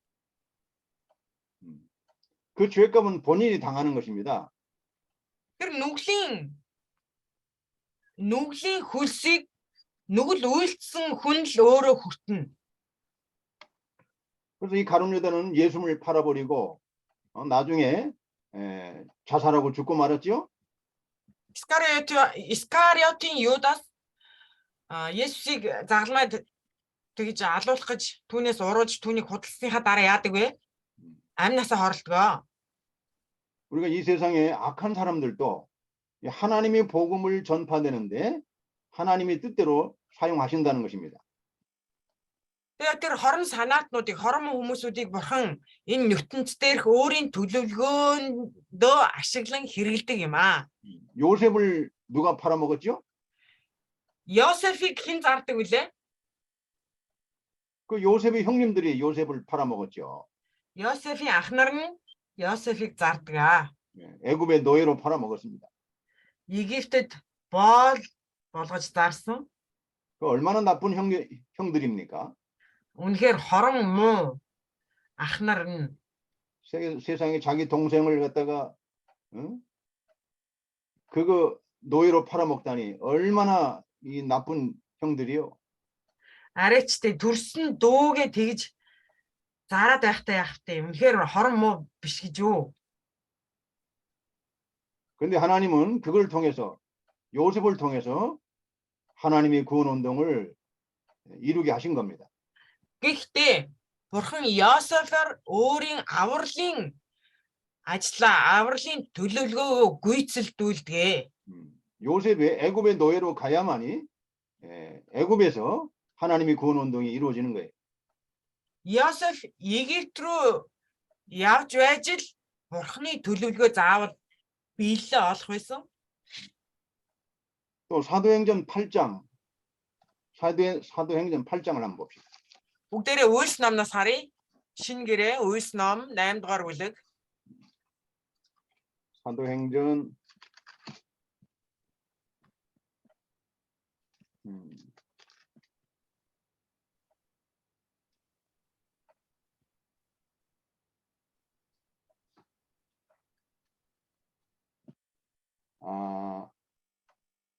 그 죄값은 본인이 당하는 것입니다. Тэр нүглийн хөлсийг нүгэл үйлдсэн хүн л өөрөө хүртэнэ. 그래서 이 가룟 유다는 예수님을 팔아버리고 나중에 자살하고 죽고 말았죠. Искариотын Юдас Есүсийг загалмайд тэгж алуулах гэж түүнээс урууж түүнийг худалсныхаа дараа яадаг вэ? Амнасаа хорлдгоо. 우리가 이 세상에 악한 사람들도 하나님의 복음을 전파되는데 하나님의 뜻대로 사용하신다는 것입니다. Тэгээ тэр хорон санаатнуудыг, хорон хүмүүсүүдийг бурхан энэ ертөнцийн дээрх өөрийн төлөвлөгөөндөө ашиглан хэрэгэлдэг юм аа. 요셉을 누가 팔아먹었죠? Йосефийг хэн зардаг вүлээ? 그 요셉의 형님들이 요셉을 팔아먹었죠. Йосефийн ахнар нь Йосефийг зардаг аа. 애굽의 노예로 팔아먹었습니다. Египтэд боол болгож зарсан. 그 얼마나 나쁜 형들입니까? Үнэхээр хорон муу ахнар нь 세상에 자기 동생을 갖다가 그거 노예로 팔아먹다니 얼마나 이 나쁜 형들이요. арайчтай төрсөн дөөгээ тэгж зараад байхтай яахтай. Үнэхээр хорон муу биш гэж юу? 그런데 하나님은 그걸 통해서 요셉을 통해서 하나님이 구원 운동을 이루게 하신 겁니다. Гэхдээ бурхан Йосефээр өөрийн авралын ажлаа, авралын төлөвлөгөөгөө гүйцэлдүүлдэг. 요셉이 애굽의 노예로 가야만이 애굽에서 하나님이 구원 운동이 이루어지는 거예요. Йосеф Египт рүү явж байж л бурханы төлөвлөгөө заавал биелэлээ олох байсан. 또 사도행전 8장 사도행전 8장을 한번 봅시다. Бүгдээрээ Үйлс номноос харъя. Шинэ гэрээ Үйлс ном 8 дугаар бүлэг. 사도행전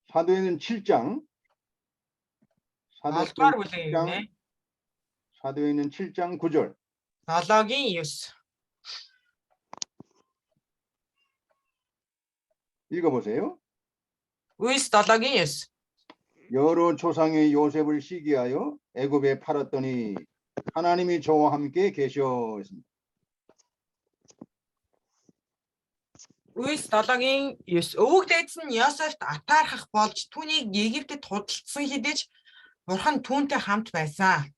7장 Алгаар бүлэг гинэ. 사도행전 7장 9절 7-гийн 9. 읽어보세요. Үйлс 7-гийн 9. 여러 조상의 요셉을 시기하여 애굽에 팔았더니 하나님이 저와 함께 계셔 있습니다. Үйлс 7-гийн 9. Өвөг дайдс нь Йосефт атаархах болж түүнийг Египтэд худалдсан хэдиж бурхан түүнтэй хамт байсан.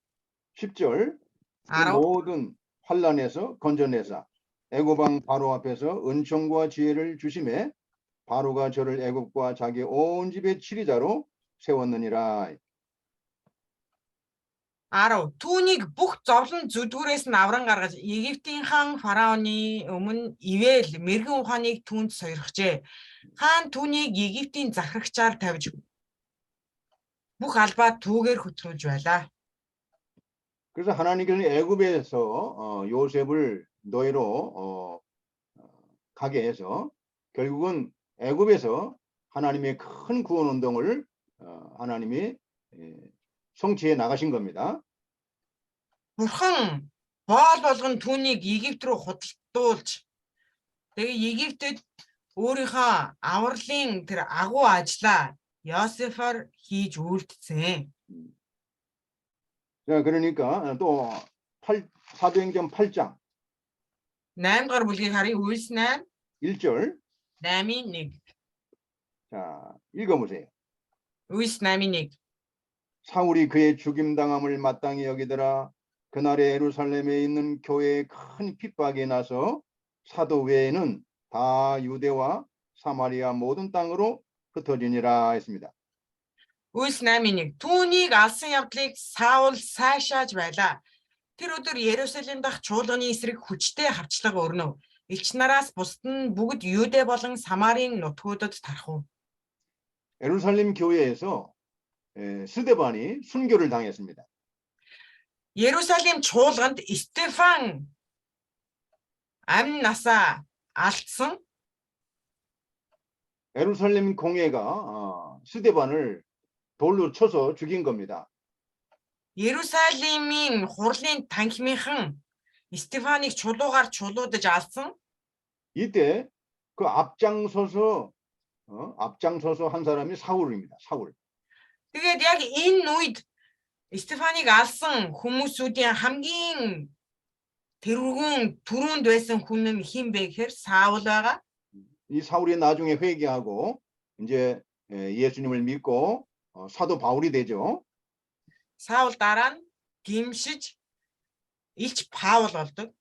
10절 그 10. 모든 환난에서 건져내사 애굽 왕 바로 앞에서 은총과 지혜를 주심에 바로가 저를 애굽과 자기 온 집의 치리자로 세웠느니라. 10. Түүнийг бүх зовлон зүдгүүрээс нь авран гаргаж Египтийн хаан фараоны өмнө ивэл мэргэн ухааныг түүнд сойрхжээ. Хаан түүнийг Египтийн захирагчаар тавьж бүх албаа түүгээр хөтрүүлж байлаа. 그래서 하나님께서는 애굽에서 요셉을 노예로 가게 해서 결국은 애굽에서 하나님의 큰 구원 운동을 하나님이 성취해 나가신 겁니다. Бурхан боол болгон түүнийг Египт рүү худалдуулж тэгээ Египтэд өөрийнхөө авралын тэр агуу ажлаа Йосефаар хийж үйлдсэн. 자, 그러니까 또 사도행전 8장 8 дугаар бүлгийг харъя. Үйлс 8 1절 8-ийн 1. 자, 읽어보세요. Үйлс 8-ийн 1. 사울이 그의 죽임당함을 마땅히 여기더라. 그날에 예루살렘에 있는 교회에 큰 핍박이 나서 사도 외에는 다 유대와 사마리아 모든 땅으로 흩어지니라 했습니다. Үйлс 8-ийн 1. Түүнийг алсан явдлыг Саул сайшааж байлаа. Тэр өдөр Ерүсалим дахь чуулганы эсрэг хүчтэй хавчлага өрнөв. Элч нараас бусд нь бүгд Юдэ болон Самарын нутгуудад тархав. 예루살렘 교회에서 스데반이 순교를 당했습니다. Ерүсалим чуулганд Стефан амь насаа алдсан. 예루살렘 공회가 스데반을 돌로 쳐서 죽인 겁니다. Ерүсалимийн хурлын танхимынхан Стефаныг чулуугаар чулуудаж алсан. 이때 그 앞장서서 한 사람이 사울입니다. 사울. Тэгээд яг энэ үед Стефаныг алсан хүмүүсүүдийн хамгийн тэрүүн түрүүнд байсан хүн нь хэн бэ гэхээр Саул байгаа. 이 사울이 나중에 회개하고 이제 예수님을 믿고 사도 바울이 되죠. Саул дараа нь гимшиж 일ч Паул болдог.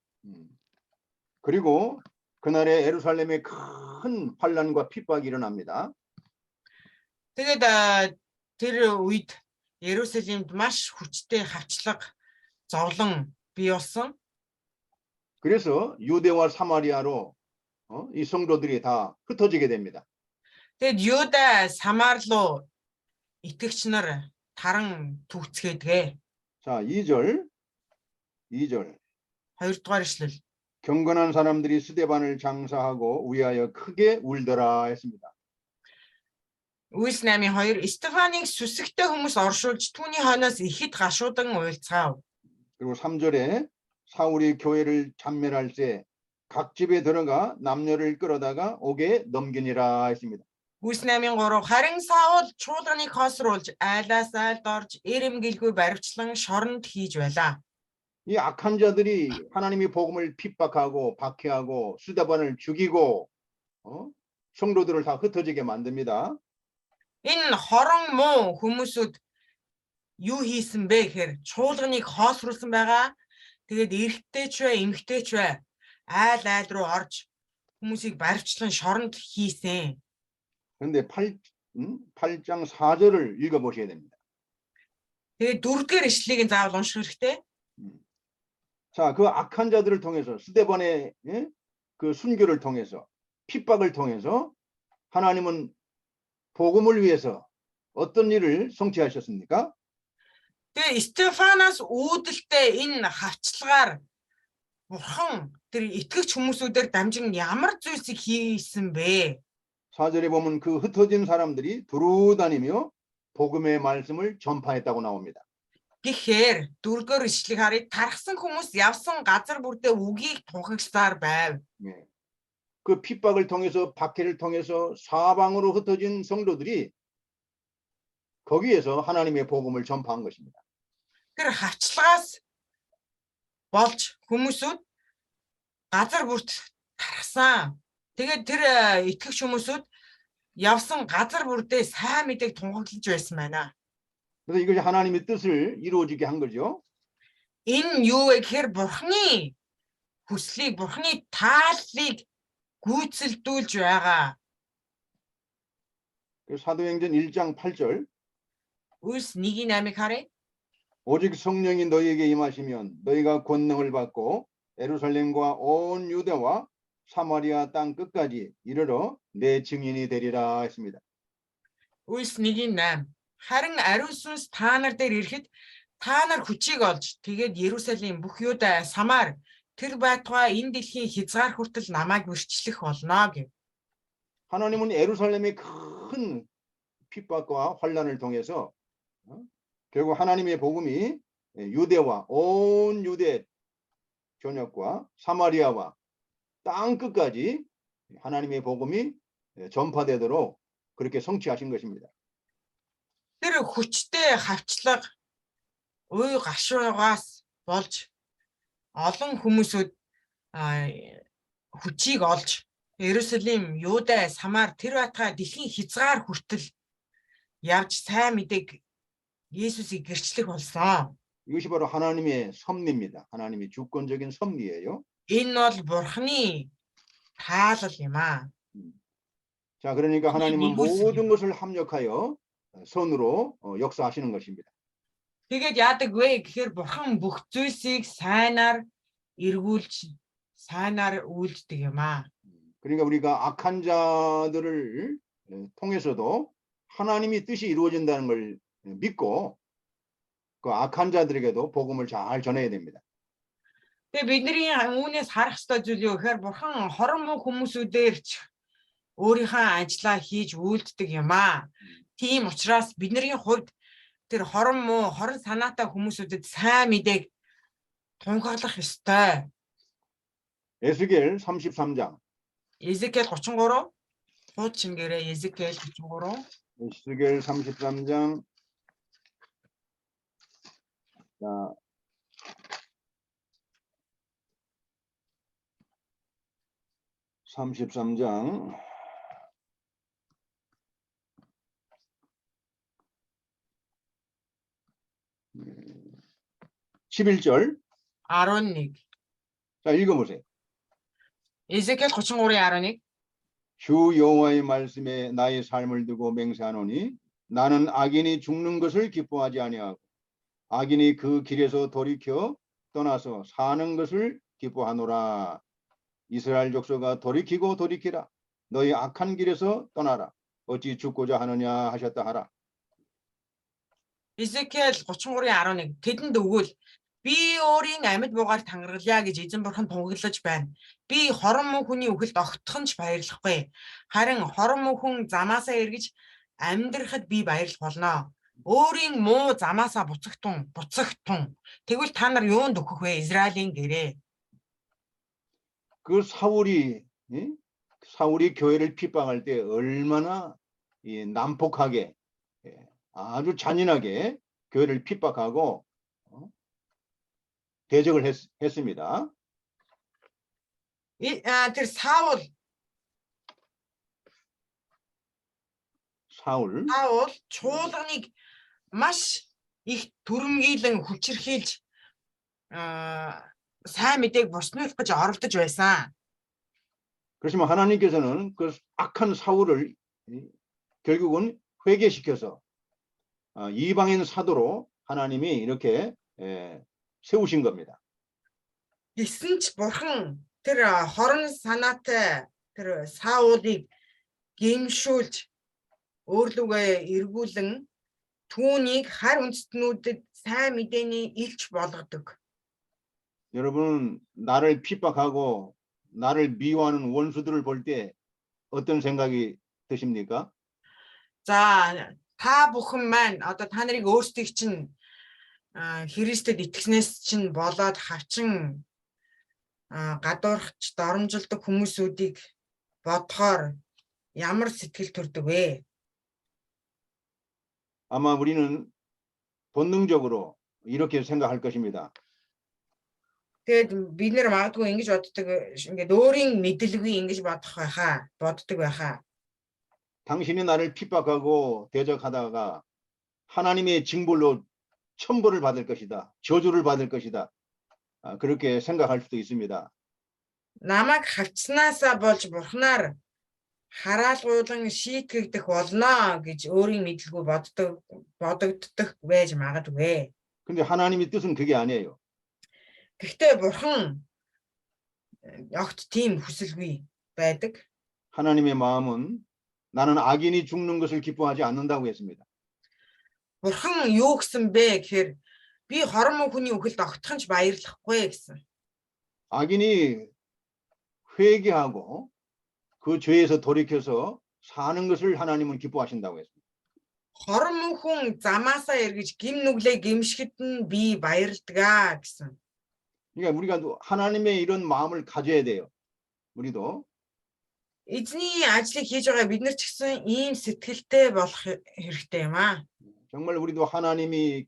그리고 그날에 예루살렘에 큰 환란과 핍박이 일어납니다. Тэгээд тэр үед Ерүсалимд маш хүчтэй хавчлага зовлон бий болсон. 그래서 유대와 사마리아로 이 성도들이 다 흩어지게 됩니다. Тэгээд Юда Самар руу итгэгч нар таран түүцгээдгээ. 자, 2절. Хоёрдугаар ишлэл. 경건한 사람들이 스데반을 장사하고 위하여 크게 울더라 했습니다. Үйлс 8:2 Стефаныг сүсэгтэй хүмүүс оршуулж түүний хойноос ихэд гашуудан уйлцгаав. 그리고 3절에 사울이 교회를 잔멸할 때 각 집에 들어가 남녀를 끌어다가 옥에 넘기니라 했습니다. Үйлс 8:3 харин Саул чуулганыг хоосруулж айлаас айлд орж эрэмгэлгүй баривчлан шоронд хийж байлаа. 이 악한 자들이 하나님의 복음을 핍박하고 박해하고 스데반을 죽이고 성도들을 다 흩어지게 만듭니다. Энэ хорон муу хүмүүсүүд юу хийсэн бэ гэхээр чуулганыг хоосруулсан байгаа. Тэгээд эрэгтэйч бай, эмэгтэйч бай айл руу орж хүмүүсийг баривчлан шоронд хийсэн. 그런데 8장 4절을 읽어보셔야 됩니다. Тэгээд 4-р ишлэгийг заавал унших хэрэгтэй. 자, 그 악한 자들을 통해서 스데반의 그 순교를 통해서 핍박을 통해서 하나님은 복음을 위해서 어떤 일을 성취하셨습니까? Тэгээд Стефанаас үүдэлтэй энэ хавчлагаар бурхан тэр итгэгч хүмүүсүүдээр дамжин ямар зүйлсийг хийсэн бэ? 4절에 보면 그 흩어진 사람들이 두루 다니며 복음의 말씀을 전파했다고 나옵니다. Гэхдээ 4-р ишлэгийг харъя. Тархсан хүмүүс явсан газар бүрдээ үгийг тунхагласаар байв. 예. 그 핍박을 통해서 박해를 통해서 사방으로 흩어진 성도들이 거기에서 하나님의 복음을 전파한 것입니다. Тэр хавчлагаас болж хүмүүсүүд газар бүрт тархсан. Тэгээд тэр итгэгч хүмүүсүүд явсан газар бүрдээ сайн мэдээг тунхаглаж байсан байна. 그래서 이것이 하나님의 뜻을 이루어지게 한 거죠. Энэ юу вэ гэхээр бурхны хүслийг, бурхны тааллыг гүйцэлдүүлж байгаа. 사도행전 1장 8절 Үйлс 1:8-ыг харъя. 오직 성령이 너희에게 임하시면 너희가 권능을 받고 예루살렘과 온 유대와 사마리아 땅 끝까지 이르러 내 증인이 되리라 했습니다. Үйлс 1:8. Харин ариун сүнс та нар дээр ирэхэд та нар хүчийг олж тэгээд Ерүсалим бүх Юда, Самар тэр байтугай энэ дэлхийн хязгаар хүртэл намайг өрчлөх болно гэв. 하나님은 예루살렘의 큰 핍박과 환란을 통해서 결국 하나님의 복음이 유대와 온 유대 전역과 사마리아와 땅 끝까지 하나님의 복음이 전파되도록 그렇게 성취하신 것입니다. Тэр хүчтэй хавчлага уй гашуугаас болж олон хүмүүсүүд хүчийг олж Ерүсалим, Юда, Самар тэр байтугай дэлхийн хязгаар хүртэл явж сайн мэдээг Есүсийг гэрчлэх болсон. 이것이 바로 하나님의 섭리입니다. 하나님의 주권적인 섭리예요. Энэ бол бурхны таалал юм аа. 자, 그러니까 하나님은 이곳은- 모든 것을 합력하여 선으로 역사하시는 것입니다. Тэгээд яадаг вэ гэхээр бурхан бүх зүйлсийг сайнаар эргүүлж, сайнаар үйлддэг юм аа. 그러니까 우리가 악한 자들을 통해서도 하나님의 뜻이 이루어진다는 걸 믿고 그 악한 자들에게도 복음을 잘 전해야 됩니다. Тэгээд бидний үүнээс харах ёстой зүйл юу гэхээр бурхан хорон муу хүмүүсүүдээр ч өөрийнхөө ажлаа хийж үйлддэг юм аа. Тийм учраас бидний хувьд тэр хорон муу, хорон санаатай хүмүүсүүдэд сайн мэдээг тунхаглах ёстой. 에스겔 33장. Эзекиэл 33 хуучин гэрээ Эзекиэл 33 에스겔 33장. 자, (33장) 11절. 11. 자, 읽어보세요. 에스겔 33의 11. 주 여호와의 말씀에 나의 삶을 두고 맹세하노니 나는 악인이 죽는 것을 기뻐하지 아니하고 악인이 그 길에서 돌이켜 떠나서 사는 것을 기뻐하노라. 이스라엘 족속아 돌이키고 돌이키라. 너희 악한 길에서 떠나라. 어찌 죽고자 하느냐 하셨다 하라. Эзекиэл 33-ийн 11. Тэдэнд өгвөл би өөрийн амьд буугаар тангаргалъя гэж эзэн бурхан тунгаглаж байна. Би хорон мөн хүний үхэлд огтхон ч баярлахгүй. Харин хорон мөн хүн замаасаа эргэж амьдрахад би баярлах болно. Өөрийн муу замаасаа буцагтун. Тэгвэл та нар юунд өгөх вэ? Израилийн гэрээ. 그 사울이 교회를 핍박할 때 얼마나 난폭하게 아주 잔인하게 교회를 핍박하고 대적을 했습니다. Тэр Саул чуулганыг маш их түрэмгийлэн хүчирхийлж сайн мэдээг буснуулах гэж оролдож байсан. 그렇지만 하나님께서는 그 악한 사울을 결국은 회개시켜서 이방인 사도로 하나님이 이렇게 세우신 겁니다. Гэсэн ч бурхан тэр хорон санаатай тэр Саулыг гимшүүлж өөрлөгөө эргүүлэн түүнийг хар үндэстнүүдэд сайн мэдээний илч болгодог. 여러분 나를 핍박하고 나를 미워하는 원수들을 볼 때 어떤 생각이 드십니까? За та бүхэн маань одоо та нарыг өөрсдийг чинь Христэд итгэснээс чинь болоод хавчин гадуурхч доромжилдог хүмүүсүүдийг бодохоор ямар сэтгэл төрдөг вэ? 아마 우리는 본능적으로 이렇게 생각할 것입니다. Тэгээд бид нэр магадгүй ингэж боддог ингээд өөрийн мэдлгүй ингэж боддог байхаа. 당신이 나를 핍박하고 대적하다가 하나님의 징벌로 천벌을 받을 것이다. 저주를 받을 것이다. 그렇게 생각할 수도 있습니다. Намайг хавцснаасаа болж бурхнаар хараалгуулан шийтгэгдэх болно гэж өөрийн мэдлгүй бодогддог байж магадгүй. 근데 하나님의 뜻은 그게 아니에요. Гэхдээ бурхан огт тийм хүсэлгүй байдаг. 하나님의 마음은 나는 악인이 죽는 것을 기뻐하지 않는다고 했습니다. Бурхан юу гэсэн бэ гэхээр би хорон мөн хүний үхэлд огтхон ч баярлахгүй гэсэн. 악인이 회개하고 그 죄에서 돌이켜서 사는 것을 하나님은 기뻐하신다고 했습니다. Хорон мөн хүн замаасаа эргэж гим нүглээ гимшгэд нь би баярлдгаа гэсэн. 그러니까 우리가 하나님의 이런 마음을 가져야 돼요. 우리도. Эзний ажлыг хийж байгаа бид нар ч гэсэн ийм сэтгэлтэй болох хэрэгтэй юм аа. 정말 우리도 하나님이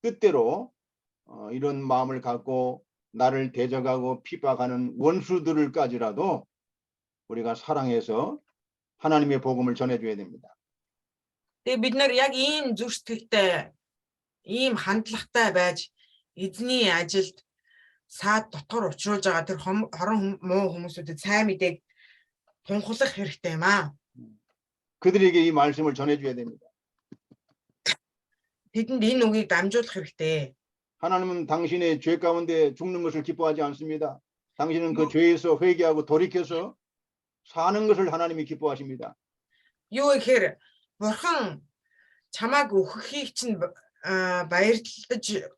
뜻대로 이런 마음을 갖고 나를 대적하고 핍박하는 원수들을까지라도 우리가 사랑해서 하나님의 복음을 전해줘야 됩니다. Тэгээ бид нар яг ийм зүрх сэтгэлтэй, ийм хандлагатай байж эзний ажилд саад дотор учруулж байгаа тэр хорон муу хүмүүсүүдэд сайн мэдээг тунхаглах хэрэгтэй юм аа. 그들에게 이 말씀을 전해줘야 됩니다. Тэдэнд энэ үгийг дамжуулах хэрэгтэй. 하나님은 당신의 죄 가운데 죽는 것을 기뻐하지 않습니다. 당신은 그 죄에서 회개하고 돌이켜서 사는 것을 하나님이 기뻐하십니다. Юу гэхээр бурхан чамааг өөхөхийг чинь баярлаж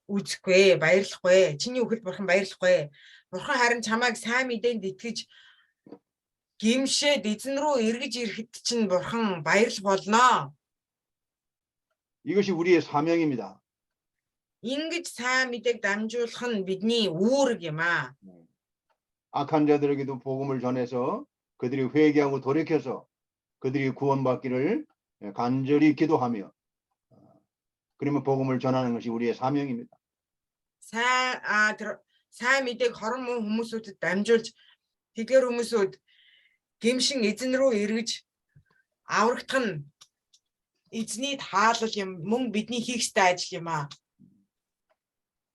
үзэхгүй, баярлахгүй. Чиний үхэл бурхан баярлахгүй. Бурхан харин чамааг сайн мэдээнд итгэж гимшээд эзэн рүү эргэж ирэхэд чинь бурхан баярлах болно. 이것이 우리의 사명입니다. Ингэж сайн мэдээг дамжуулах нь бидний үүрэг юм аа. 악한 자들에게도 복음을 전해서 그들이 회개하고 돌이켜서 그들이 구원받기를 간절히 기도하며 그러면 복음을 전하는 것이 우리의 사명입니다. сайн мэдээг хорон муу хүмүүсүүдэд дамжуулж тэдгээр хүмүүсүүд гимшин эзэн рүү эргэж аврагдах нь эзний таалал юм, мөн бидний хийх ёстой ажил юм аа.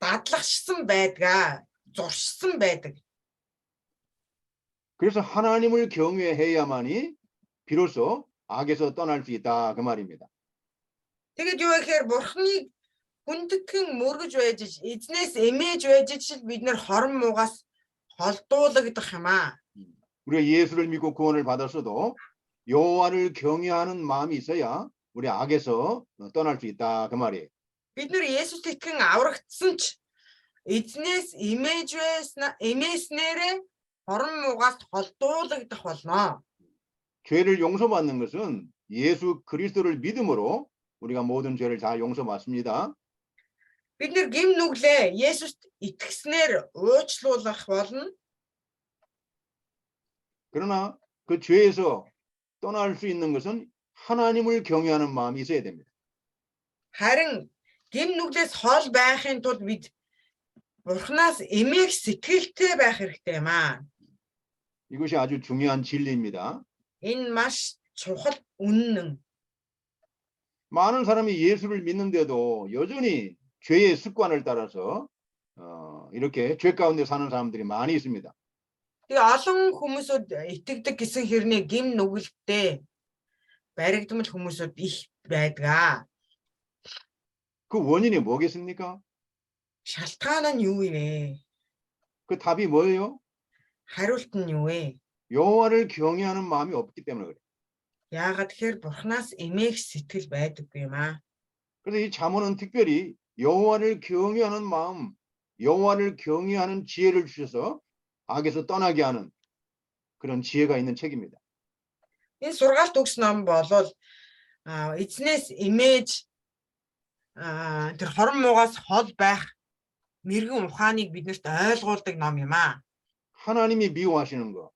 дадлагшсан байдгаа зуршсан байдаг. 그래서 하나님을 경외해야만이 비로소 악에서 떠날 수 있다 그 말입니다. Тэгэд юу гэхээр бурхныг хүндэтгэн мөргөж байж эзнээс эмээж байж ч бид нэр хорон муугаас холдуулагдах юм аа. 우리가 예수를 믿고 구원을 받았어도 여호와를 경외하는 마음이 있어야 우리 악에서 떠날 수 있다 그 말이에요. Бид нэр Есүст итгэн аврагдсан ч эзнээс эмээснээрээ хорон муугаас холдуулагдах болно. 죄를 용서받는 것은 예수 그리스도를 믿음으로 우리가 모든 죄를 다 용서받습니다. Бид нэр гим нүглээ Есүст итгэснээр уучлуулах болно. 그러나 그 죄에서 떠날 수 있는 것은 하나님을 경외하는 마음이 있어야 됩니다. Харин гим нүглээс хол байхын тулд бид бурхнаас эмээх сэтгэлтэй байх хэрэгтэй юм аа. 이것이 아주 중요한 진리입니다. Энэ маш чухал үнэн. 많은 사람이 예수를 믿는데도 여전히 죄의 습관을 따라서 이렇게 죄 가운데 사는 사람들이 많이 있습니다. Тэгээ олон хүмүүсүүд итгэдэг гэсэн хэрнээ гим нүгэлтэй баригдмал хүмүүсүүд их байдгаа. 그 원인이 뭐겠습니까? Шалтгаан нь юу вэ? 그 답이 뭐예요? Хариулт нь юу вэ? 여호와를 경외하는 마음이 없기 때문에 그래요. Яагаад тэгэхээр бурхнаас эмээх сэтгэл байдаггүй юм аа. 그래서 이 잠언은 특별히 여호와를 경외하는 마음, 여호와를 경외하는 지혜를 주셔서 악에서 떠나게 하는 그런 지혜가 있는 책입니다. Энэ сургаалт өгс ном болвол эзнээс эмээж тэр хорон муугаас хол байх мэрэгэн ухааныг биднэрт ойлгуулдаг ном юм аа. 하나님이 미워하시는 것,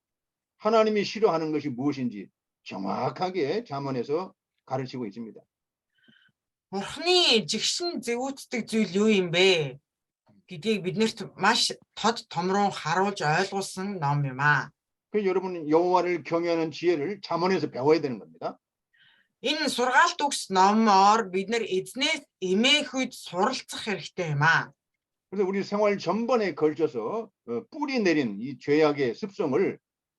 하나님이 싫어하는 것이 무엇인지 정확하게 잠언에서 가르치고 있습니다. Бурхны жигшин зэвүүцдэг зүйл юу юм бэ гэдгийг биднэрт маш тод томрон харуулж ойлгуулсан ном юм аа. 그래서 여러분 여호와를 경외하는 지혜를 잠언에서 배워야 되는 겁니다. Энэ сургаалт өгс номоор бид нэр эзнээс эмээх үед суралцах хэрэгтэй юм аа. 그래서 우리 생활 전반에 걸쳐서 뿌리 내린 이 죄악의 습성을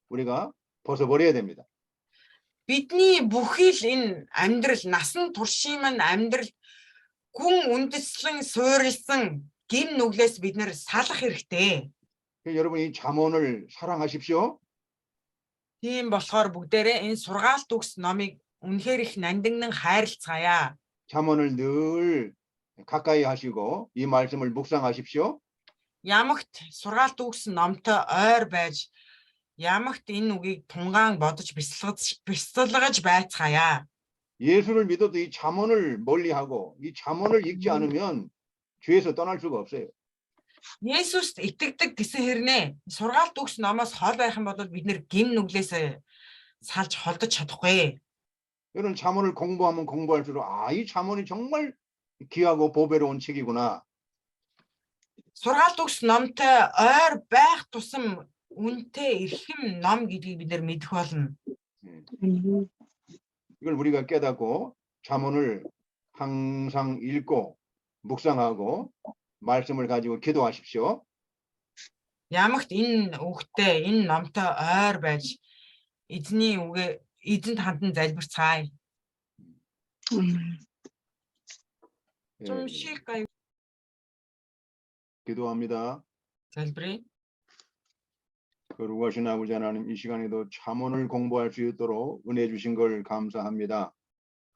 우리가 벗어버려야 됩니다. Бидний бүхий л энэ амьдрал насан туршийн амьдрал гүн үндэслэн суурилсан гим нүглээс бид нэр салах хэрэгтэй. 그래서 여러분 이 잠언을 사랑하십시오. Тийм болохоор бүгдээрээ энэ сургаалт өгс номыг үнэхээр их нандиннан хайрлцгаая. 잠언을 늘 가까이 하시고 이 말씀을 묵상하십시오. Ямагт сургаалт өгс номтой ойр байж ямагт энэ үгийг тунгаан бодож бясалгаж байцгаая. 예수를 믿어도 이 잠언을 멀리하고 이 잠언을 읽지 않으면 죄에서 떠날 수가 없어요. Есүст итгэдэг гэсэн хэрнээ сургаалт өгс номоос хол байх юм бол бид нэр гим нүглээс салж холдож чадахгүй. 이런 잠언을 공부하면 공부할수록 이 잠언이 정말 귀하고 보배로운 책이구나. Сургаалт өгс номтой ойр байх тусам үнэтэй эрхэм ном гэдгийг бид нэр мэдэх болно. 이걸 우리가 깨닫고 잠언을 항상 읽고 묵상하고 말씀을 가지고 기도하십시오. Ямагт энэ үгтэй энэ номтой ойр байж эзний үгээ эзэнт хандан залбирцгаая. 좀 쉴까요? 기도합니다. залбирая. 거룩하신 아버지 하나님 이 시간에도 잠언을 공부할 수 있도록 은혜 주신 걸 감사합니다.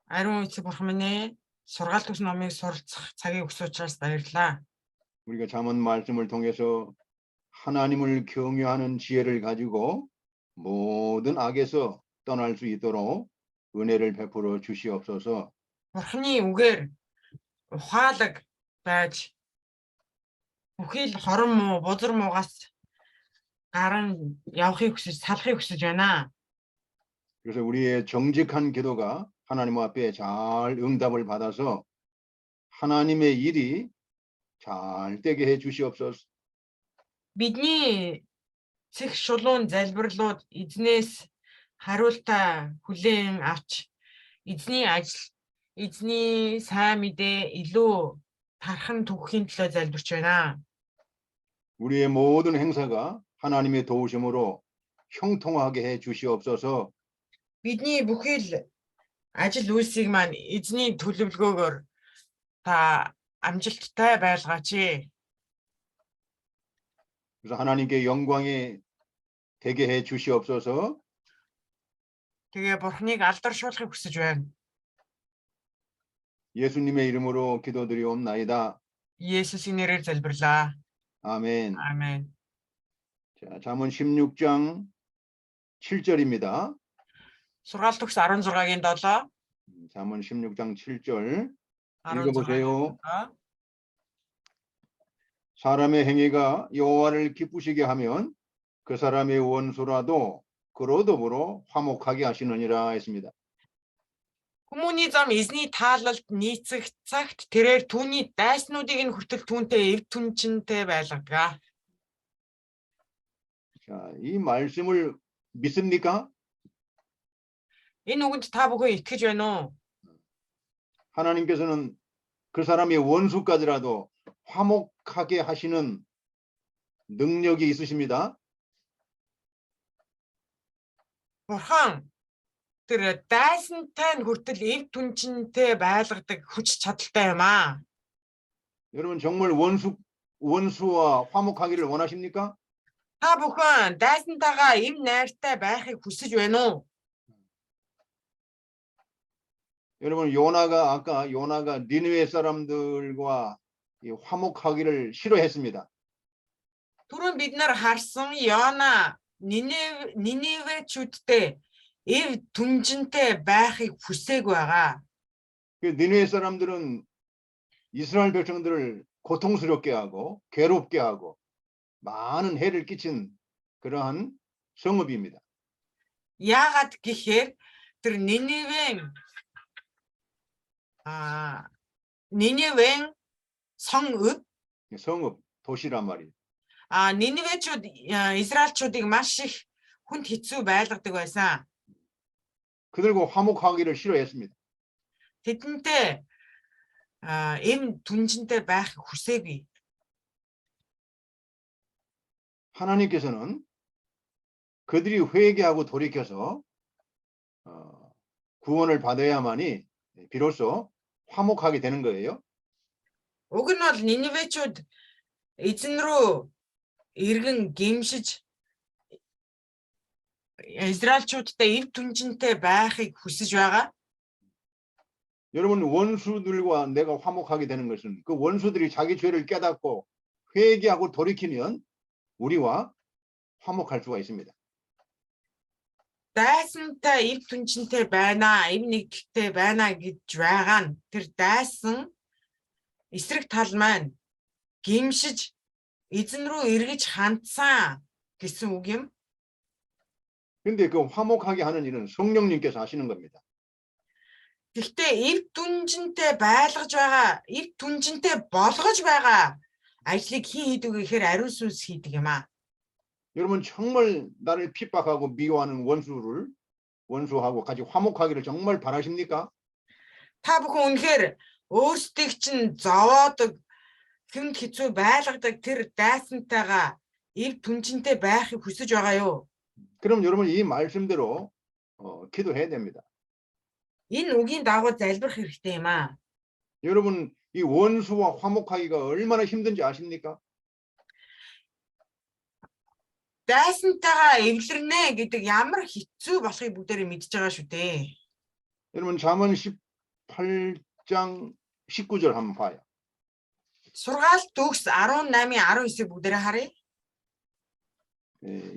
Ариун эцэг бурхан минь ээ, сургаалт өгс номыг суралцах цагийг өгсөн учраас баярлалаа. 우리가 잠언 말씀을 통해서 하나님을 경외하는 지혜를 가지고 모든 악에서 떠날 수 있도록 은혜를 베풀어 주시옵소서. Бурханы үгээр ухаалаг байж бүхий л хорон муу, бузар муугаас гарan явахыг хүсэж, салахыг хүсэж байна. 그래서 우리의 정직한 기도가 하나님 앞에 잘 응답을 받아서 하나님의 일이 잘 되게 해 주시옵소서. Бидний цэг шулуун залбирлууд эзнээс хариултаа хүлээн авч эзний ажил, эзний сайн мэдээ илүү тархан түүхийн төлөө залбирч байна. 우리의 모든 행사가 하나님의 도우심으로 형통하게 해 주시옵소서. Бидний бүхэл ажил үйлсийг маань эзний төлөвлөгөөгөөр та амжилттай байлгаач. 그래서 하나님께 영광이 되게 해 주시옵소서. Тэгээ Бурхныг алдаршуулахыг хүсэж байна. 예수님의 이름으로 기도드리옵나이다. Есүсийн нэрээр залбирлаа. 아멘. Аамен. 자, 잠언 16장 7절입니다. Сургаалт төгс 16-гийн 7. 잠언 16장 7절. 16-гийн 읽어보세요. 7. 사람의 행위가 여호와를 기쁘시게 하면 그 사람의 원수라도 그로 더불어 화목하게 하시느니라 했습니다. Хүмүүний зам эзний таалалд нийцэх цагт тэрээр түүний дайснуудыг нь хүртэл түүнтэй эв түнчинтэй байлгадаг. 자, 이 말씀을 믿습니까? Энэ үгэнд та бүхэн итгэж байна уу? 하나님께서는 그 사람의 원수까지라도 화목하게 하시는 능력이 있으십니다. Бурхан тэр дайсантай нь хүртэл эв түнчинтэй байлгадаг хүч чадалтай юм аа. 여러분 정말 원수와 화목하기를 원하십니까? Та бүхэн дайсантайгаа эв найртай байхыг хүсэж байна уу? 여러분 아까 요나가 니느웨 사람들과 이 화목하기를 싫어했습니다. Түрүүн бид нар харсан Йона Ниневечүүдтэй эв түнчинтэй байхыг хүсээг байгаа. 그 니느웨 사람들은 이스라엘 백성들을 고통스럽게 하고 괴롭게 하고 많은 해를 끼친 그러한 성읍입니다. Яагаад гэхээр тэр Ниневен 성읍 성읍 도시란 말이에요. Ниневечүүд Израильчүүдыг маш их хүнд хэцүү байлгадаг байсан. 그들과 화목하기를 싫어했습니다. Тэдэнтэй эм түнчинтэй байх хүсээгүй. 하나님께서는 그들이 회개하고 돌이켜서 구원을 받아야만이 비로소 화목하게 되는 거예요. Уг нь бол Ниневечүүд эзэн рүү эргэн гимшиж Израильчүүдтэй эв түнчинтэй байхыг хүсэж байгаа. 여러분 원수들과 내가 화목하게 되는 것은 그 원수들이 자기 죄를 깨닫고 회개하고 돌이키면 우리와 화목할 수가 있습니다. Дайсантай эв түнчинтэй байна, эв нэгдэлтэй байна гэж байгаа нь тэр дайсан эсрэг тал маань гимшиж эзэн рүү эргэж хандсан гэсэн үг юм. 근데 그 화목하게 하는 일은 성령님께서 하시는 겁니다. Гэхдээ эв түнчинтэй байлгаж байгаа, эв түнчинтэй болгож байгаа ажлыг хин хийдэг гэхээр ариун сүнс хийдэг юм аа. 여러분 정말 나를 핍박하고 미워하는 원수하고 같이 화목하기를 정말 바라십니까? Та бүхэн үнэхээр өөрсдийг чинь зовоодог, хүнд хэцүү байлгадаг тэр дайсантайгаа эв түнчинтэй байхыг хүсэж байгаа юу? 그럼 여러분 이 말씀대로 기도해야 됩니다. Энэ үгийн дагуу залбирах хэрэгтэй юм аа. 여러분 이 원수와 화목하기가 얼마나 힘든지 아십니까? Дайсантайгаа эвлэрнэ гэдэг ямар хэцүү болохыг бүгдээрээ мэдж байгаа шүү дээ. 여러분 잠언 18장 19절 한번 봐요. Сургаалт төгс 18-19-ийг бүгдээрээ харъя.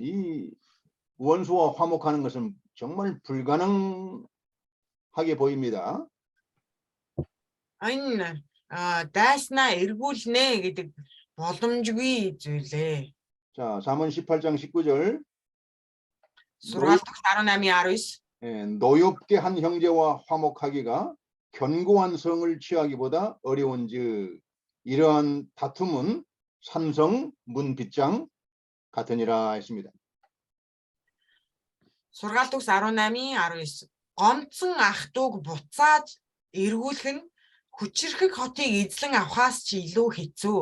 이 원수와 화목하는 것은 정말 불가능하게 보입니다. Энэ дайснаа эргүүлнэ гэдэг боломжгүй зүйлээ. 자, 잠언 18장 19절. Сургаалт төгс 18-19. 노엽게 한 형제와 화목하기가 견고한 성을 취하기보다 어려운즉 이러한 다툼은 산성 문빗장 같으니라 했습니다. Сургаалт төгс 18-19. Гомцсон ах トゥ уг буцааж эргүүлэх нь хүчирхэг хотыг эзлэн авахаас ч илүү хэцүү.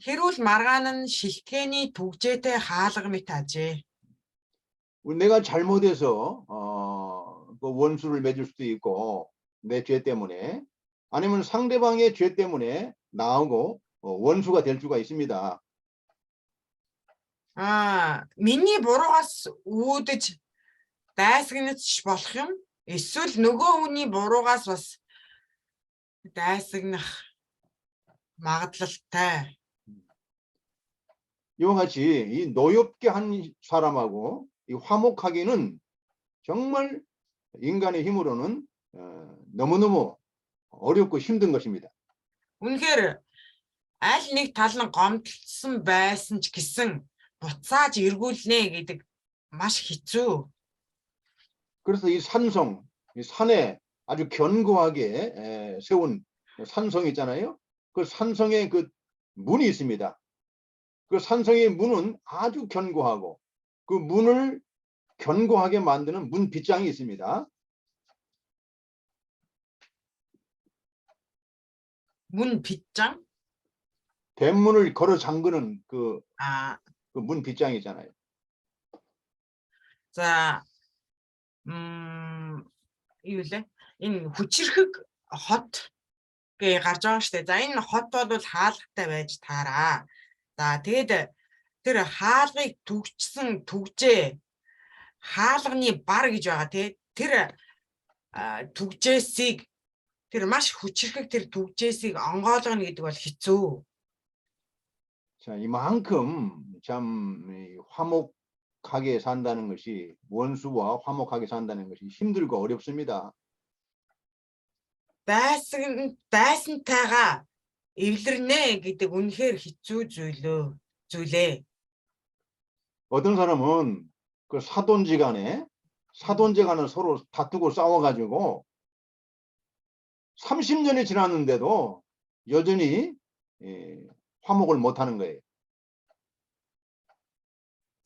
Хэрүүл маргаан нь шилтгэний түгжээтэй хаалга мэт ажээ. 내가 잘못해서 그 원수를 맺을 수도 있고 내 죄 때문에 아니면 상대방의 죄 때문에 나하고 원수가 될 수가 있습니다. Миний буруугаас үүдэж дайсагнаж болох юм. Эсвэл нөгөө хүний буруугаас бас дайсагнах магадлалтай. 이와 같이 이 노엽게 한 사람하고 이 화목하기는 정말 인간의 힘으로는 너무너무 어렵고 힘든 것입니다. Үнэхээр аль нэг тал нь гомдлсон байсан ч гэсэн буцааж эргүүлнэ гэдэг маш хэцүү. 그래서 이 산성, 이 산에 아주 견고하게 세운 산성 있잖아요. 그 산성에 그 문이 있습니다. 그 산성의 문은 아주 견고하고 그 문을 견고하게 만드는 문 빗장이 있습니다. 문 빗장? 대문을 걸어 잠그는 그 문 빗장이 있잖아요. За юу лээ? Энэ хүчирхэг хот гээ гарч байгаа штэ. За энэ хот бол хаалгатай байж таараа. За тэгээд тэр хаалгыг түгжсэн түгжээ хаалганы бар гэж байгаа тий. Тэр түгжээсийг тэр маш хүчирхэг тэр түгжээсийг онгойлгоно гэдэг бол хэцүү. 자, 이만큼 참 화목하게 산다는 것이 원수와 화목하게 산다는 것이 힘들고 어렵습니다. Дайсантайгаа эвлэрнэ гэдэг үнэхээр хэцүү зүйлээ. 어떤 사람은 그 사돈지간에 서로 다투고 싸워가지고 30년이 지났는데도 여전히 화목을 못하는 거예요.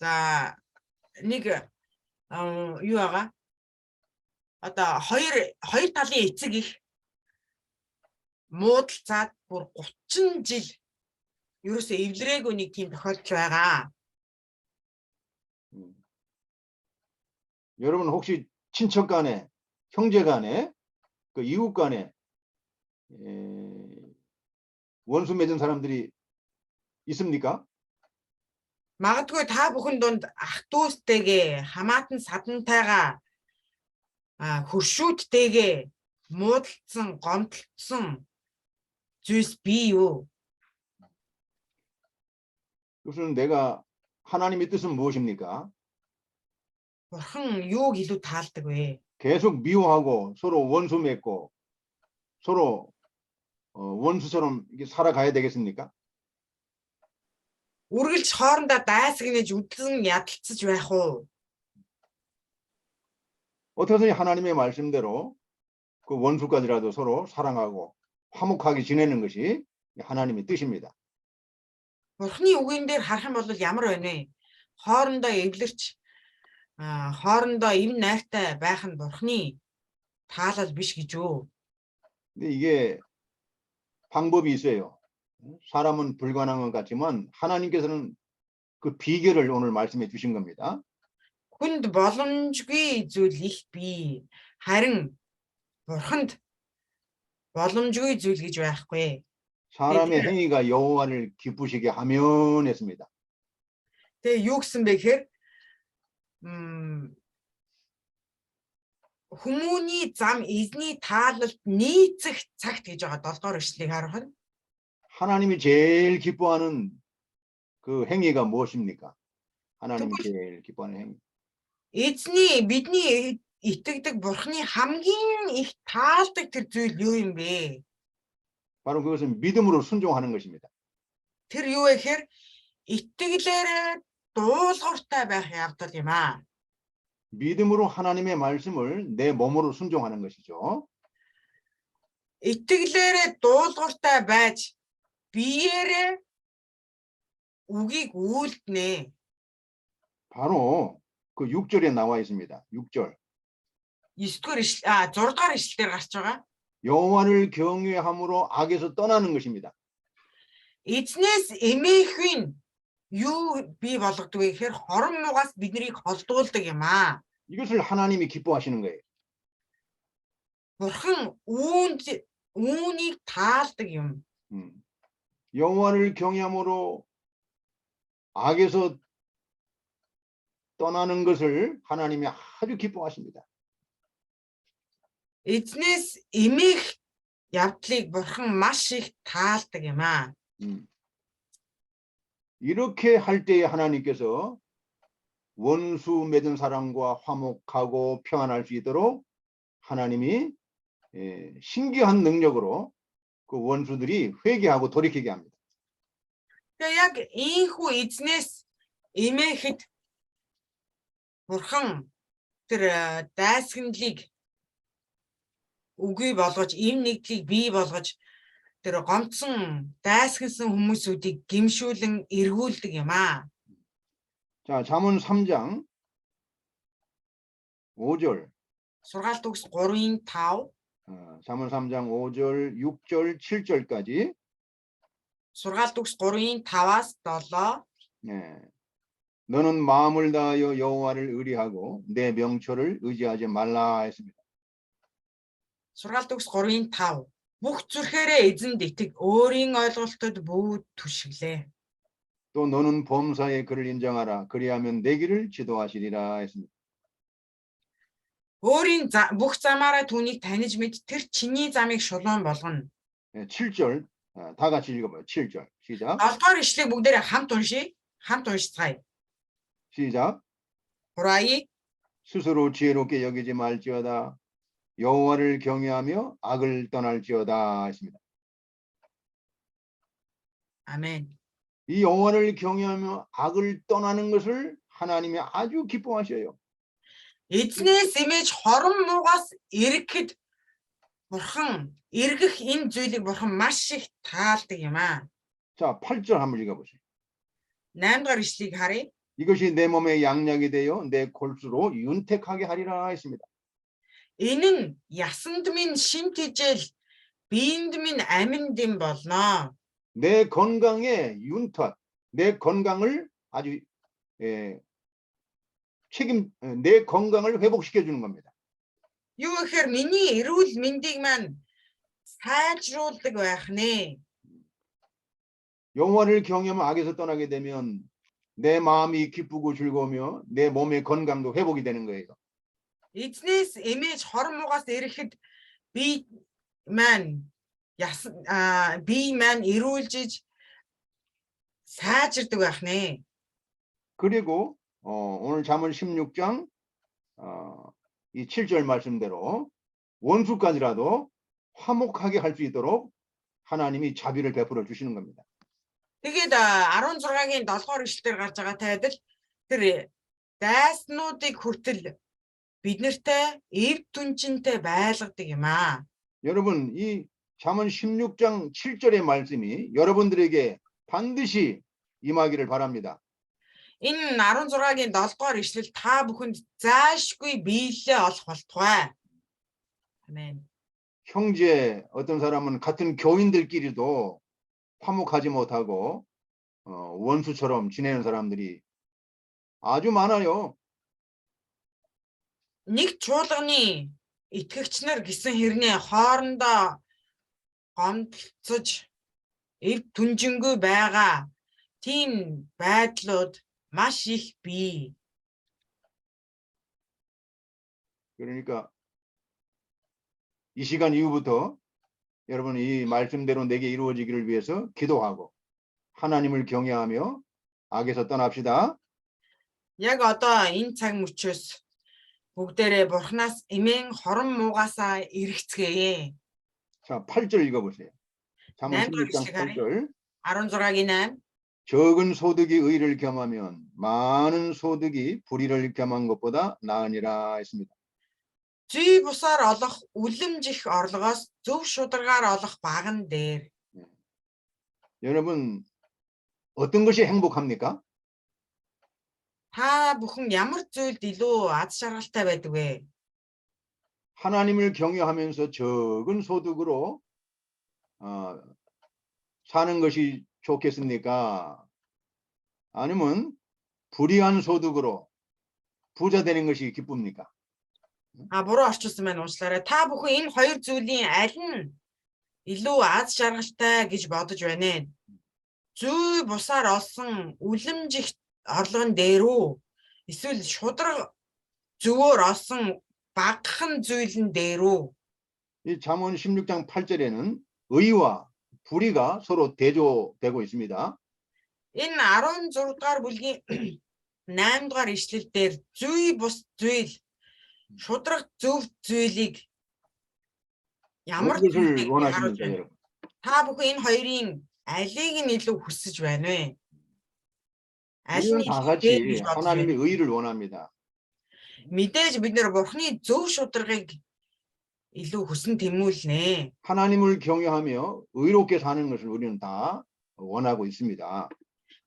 За нэг юу байгаа? Одоо хоёр талын эцэг их муудалцаад бүр 30 жил ерөөсөө эвлэрээгүй нэг тийм тохиолдол байгаа. 여러분 혹시 친척 간에, 형제 간에, 그 이웃 간에 원수 맺은 사람들이 있습니까? Магадгүй та бүхэн дунд ах дүүстэйгээ хамаатан садантайгаа хөршүүдтэйгээ муудалцсан, гомдлцсон зүйлс бий юу? 그것은 내가 하나님의 뜻은 무엇입니까? Бурхан юуг илүү таалдаг вэ? 계속 미워하고 서로 원수 맺고 서로 원수처럼 이렇게 살아가야 되겠습니까? Үргэлж хоорондоо дайсагнаж үдлэн ядалцаж байх уу? 어떻게 하나님의 말씀대로 그 원수까지라도 서로 사랑하고 화목하게 지내는 것이 하나님의 뜻입니다. Бурханы үгэн дээр харах юм бол ямар байна вэ? Хоорондоо эвлэрч хоорондоо эв найртай байх нь Бурханы таалал биш гэж үү? 근데 이게 방법이 있어요. 사람은 불가능한 것 같지만 하나님께서는 그 비결을 오늘 말씀해 주신 겁니다. Хүнд боломжгүй зүйл их бий. Харин Бурханд боломжгүй зүйл гэж байхгүй. 사람의 행위가 여호와를 기쁘시게 하면 했습니다. Тэгээ юу гэсэн бэ гэхээр хүмүүний зам эзний таалалд нийцэх цагт гэж байгаа 7 дугаар эшлэлийг харах нь. 하나님이 제일 기뻐하는 그 행위가 무엇입니까? 하나님이 제일 기뻐하는 행위. Эзний бидний итгэдэг Бурханы хамгийн их таалдаг тэр зүйл юу юм бэ? 바로 그것은 믿음으로 순종하는 것입니다. Тэр юу вэ гэхээр итгэлээр дуулууртай байх явдал юм аа. 믿음으로 하나님의 말씀을 내 몸으로 순종하는 것이죠. итгэлээр дуулууртай байж биеэрээ үгийг үйлдэнэ. 바로 그 6절에 나와 있습니다. 6절. 6 дугаар 6 дугаар ишлэлээр гарч байгаа. 여호와를 경외함으로 악에서 떠나는 것입니다. Эзнээс эмээхүйн юу бий болгодог вэ гэхээр хорон муугаас биднийг холдуулдаг юм аа. 이것을 하나님이 기뻐하시는 거예요. Бурхан үүнийг таалдаг юм. 여호와를 경외함으로 악에서 떠나는 것을 하나님이 아주 기뻐하십니다. Эзнээс эмээх явдлыг бурхан маш их таалдаг юм аа. 이렇게 할 때에 하나님께서 원수 맺은 사람과 화목하고 평안할 수 있도록 하나님이 신기한 능력으로 그 원수들이 회개하고 돌이키게 합니다. Тэгээ яг ийхүү эзнээс эмээхэд бурхан тэр дайсагналыг үгүй болгож, им нэгдлийг бий болгож тэр гомдсон дайсагнсан хүмүүсүүдийг гимшүүлэн эргүүлдэг юм аа. 자, 잠언 3장 5절. Сургаалт төгс 3:5, 잠언 3장 5절, 6절, 7절까지. сургаалт төгс 3:5-аас 7. 너는 마음을 다하여 여호와를 의리하고 내 명초를 의지하지 말라 했습니다. Сургаалт төгс 3:5. Бүх зүрхээрээ эзэнд итэг, өөрийн ойлголтод бүү түшиглээ. 또 너는 범사에 그를 인정하라. 그리하면 내 길을 지도하시리라 했습니다. Өөрийн бүх замаараа түүнийг таних мэд тэр чиний замыг шулуун болгоно. 7절 다 같이 읽어봐요. 7절 시작. 7-р ишлэгийг бүгдээрээ хамт уншицгаая. 시작. Хураи 스스로 지혜롭게 여기지 말지어다. 여호와를 경외하며 악을 떠날지어다 했습니다. 아멘. 이 여호와를 경외하며 악을 떠나는 것을 하나님이 아주 기뻐하셔요. Эзнээс эмээж хорон муугаас эрэхэд бурхан эргэх энэ зүйлийг бурхан маш их таалдаг юм аа. 자, 8절 한번 읽어보세요. 8-р ишлэгийг харъя. 이것이 내 몸에 양약이 되어 내 골수로 윤택하게 하리라 했습니다. Энэ нь ясанд минь шимт хижээл, биеинд минь амин дэм болно. 내 건강에 윤택, 내 건강을 아주 내 건강을 회복시켜 주는 겁니다. Юу гэхээр миний эрүүл мэндийг маань сайжруулдаг байх нэ. 여호와를 경외하며 악에서 떠나게 되면 내 마음이 기쁘고 즐거우며 내 몸의 건강도 회복이 되는 거예요. Эзнээс эмээж хорон муугаас эрэхэд бие маань эрүүлжиж сайжирдаг байх нэ. 그리고 오늘 잠언 16장 이 7절 말씀대로 원수까지라도 화목하게 할 수 있도록 하나님이 자비를 베풀어 주시는 겁니다. Тэгээд 16-гийн 7-р ишлэлээр гарч байгаатай адил тэр дайснуудыг хүртэл биднэртэй эв түнчинтэй байлгадаг юм аа. 여러분, 이 잠언 16장 7절의 말씀이 여러분들에게 반드시 임하기를 바랍니다. Энэ 16-гийн 7-р ишлэл та бүхэнд заашгүй биелэлээ олох болтугай. 아멘. 형제, 어떤 사람은 같은 교인들끼리도 화목하지 못하고 원수처럼 지내는 사람들이 아주 많아요. Нэг чуулганы итгэгч нар гэсэн хэрнээ хоорондоо гомдлцож эв түнжингүй байгаа тийм байдлууд маш их бий. 그러니까 이 시간 이후부터 여러분 이 말씀대로 내게 이루어지기를 위해서 기도하고 하나님을 경외하며 악에서 떠납시다. Яг одоо энэ цаг мөчөөс бүгдээрээ бурхнаас эмээн хорон муугаасаа эргэцгээе. 자, 8절 읽어보세요. 잠언 16장 8절. 16-гийн 8. 적은 소득이 의를 겸하면 많은 소득이 불의를 겸한 것보다 나으니라 했습니다. Зүй бусаар олох үлэмжих орлогоос зөв шударгаар олох баган дээр. 여러분 어떤 것이 행복합니까? Та бүхэн ямар зүйлд илүү аз жаргалтай байдаг вэ? 하나님을 경외하면서 적은 소득으로 사는 것이 좋겠습니까? 아니면 불이한 소득으로 부자 되는 것이 기쁩니까? Буруу орчуулсан байна уучлаарай. Та бүхэн энэ хоёр зүйлийн аль нь илүү аз жаргалтай гэж бодож байна ээ? Зүй бусаар олсон үлэмжих орлогон дээр үү? Эсвэл шудраг зөвөөр олсон багахан зүйлэн дээр үү? 이 잠언 16장 8절에는 의와 불의가 서로 대조되고 있습니다. Энэ 16 дугаар бүлгийн 8 дугаар ишлэл дээр зүй бус зүйл шудраг зөв зүйлийг ямар 어느 것을 зүйлийг харуулж 원하십니까, байна? 여러분? Та бүхэн энэ хоёрын алийг нь илүү хүсэж байна вэ? Аль 우리는 нь 다 илүү дээр гэж 같이 бодож 하나님의 байна? 의를 원합니다. Мэдээж бид нэр Бурхны зөв шударгыг илүү хүсэн тэмүүлнэ. 하나님을 경외하며 의롭게 사는 것을 우리는 다 원하고 있습니다.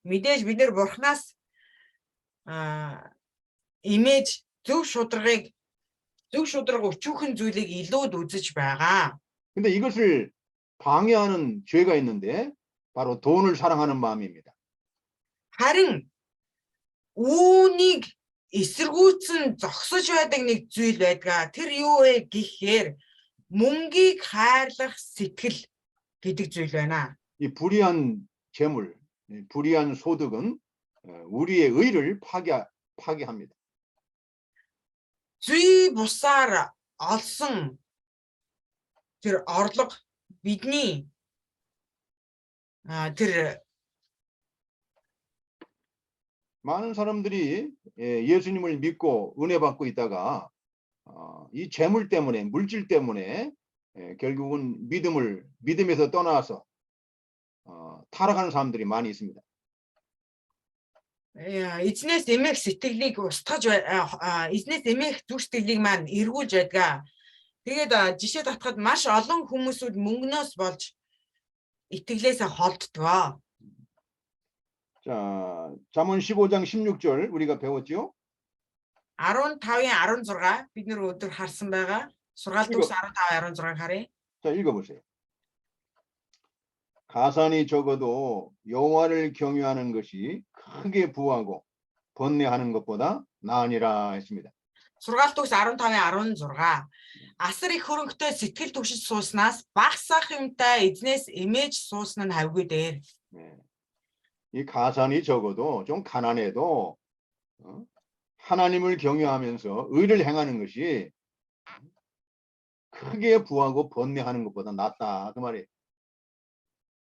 Мэдээж бид нэр Бурхнаас имиж зөв шударгыг зөв шударга өчүүхэн зүйлийг илүүд үзэж байгаа. 근데 이것을 방해하는 죄가 있는데 바로 돈을 사랑하는 마음입니다. Харин үүнийг эсэргүүцэн зогсож байдаг нэг зүйл байдгаа. Тэр юу вэ гэхээр мөнгийг хайрлах сэтгэл гэдэг зүйл байна. 이 불의한 재물, 불의한 소득은 우리의 의를 파괴합니다. Зүй бусаар олсон тэр орлого бидний тэр 많은 사람들이 예수님을 믿고 은혜 받고 있다가 이 재물 때문에, 물질 때문에 결국은 믿음에서 떠나서 타락하는 사람들이 많이 있습니다. эзнээс эмээх сэтгэлийг устгаж эзнээс эмээх зүрх сэтгэлийг маань эргүүлж байдгаа. Тэгээд жишээ татхад маш олон хүмүүсүүд мөнгнөөс болж итгэлээсээ холддгоо. 자, 잠언 15장 16절 우리가 배웠죠? 15-ийн 16 бид нэр өдөр харсан байгаа. Сургаалт төгс 15-16 харъя. 자, 읽어보세요. 가산이 적어도 여호와를 경외하는 것이 크게 부하고 번뇌하는 것보다 나으니라 했습니다. Сургаалт төгс 15-ийн 16. Асар их хөрөнгөтэй сэтгэл түгшиж сууснаас багсах юмтай эзнээс эмээж суусан нь хавгүй дээр. 네. 이 가산이 적어도 좀 가난해도 하나님을 경외하면서 의를 행하는 것이 크게 부하고 번뇌하는 것보다 낫다 그 말이에요.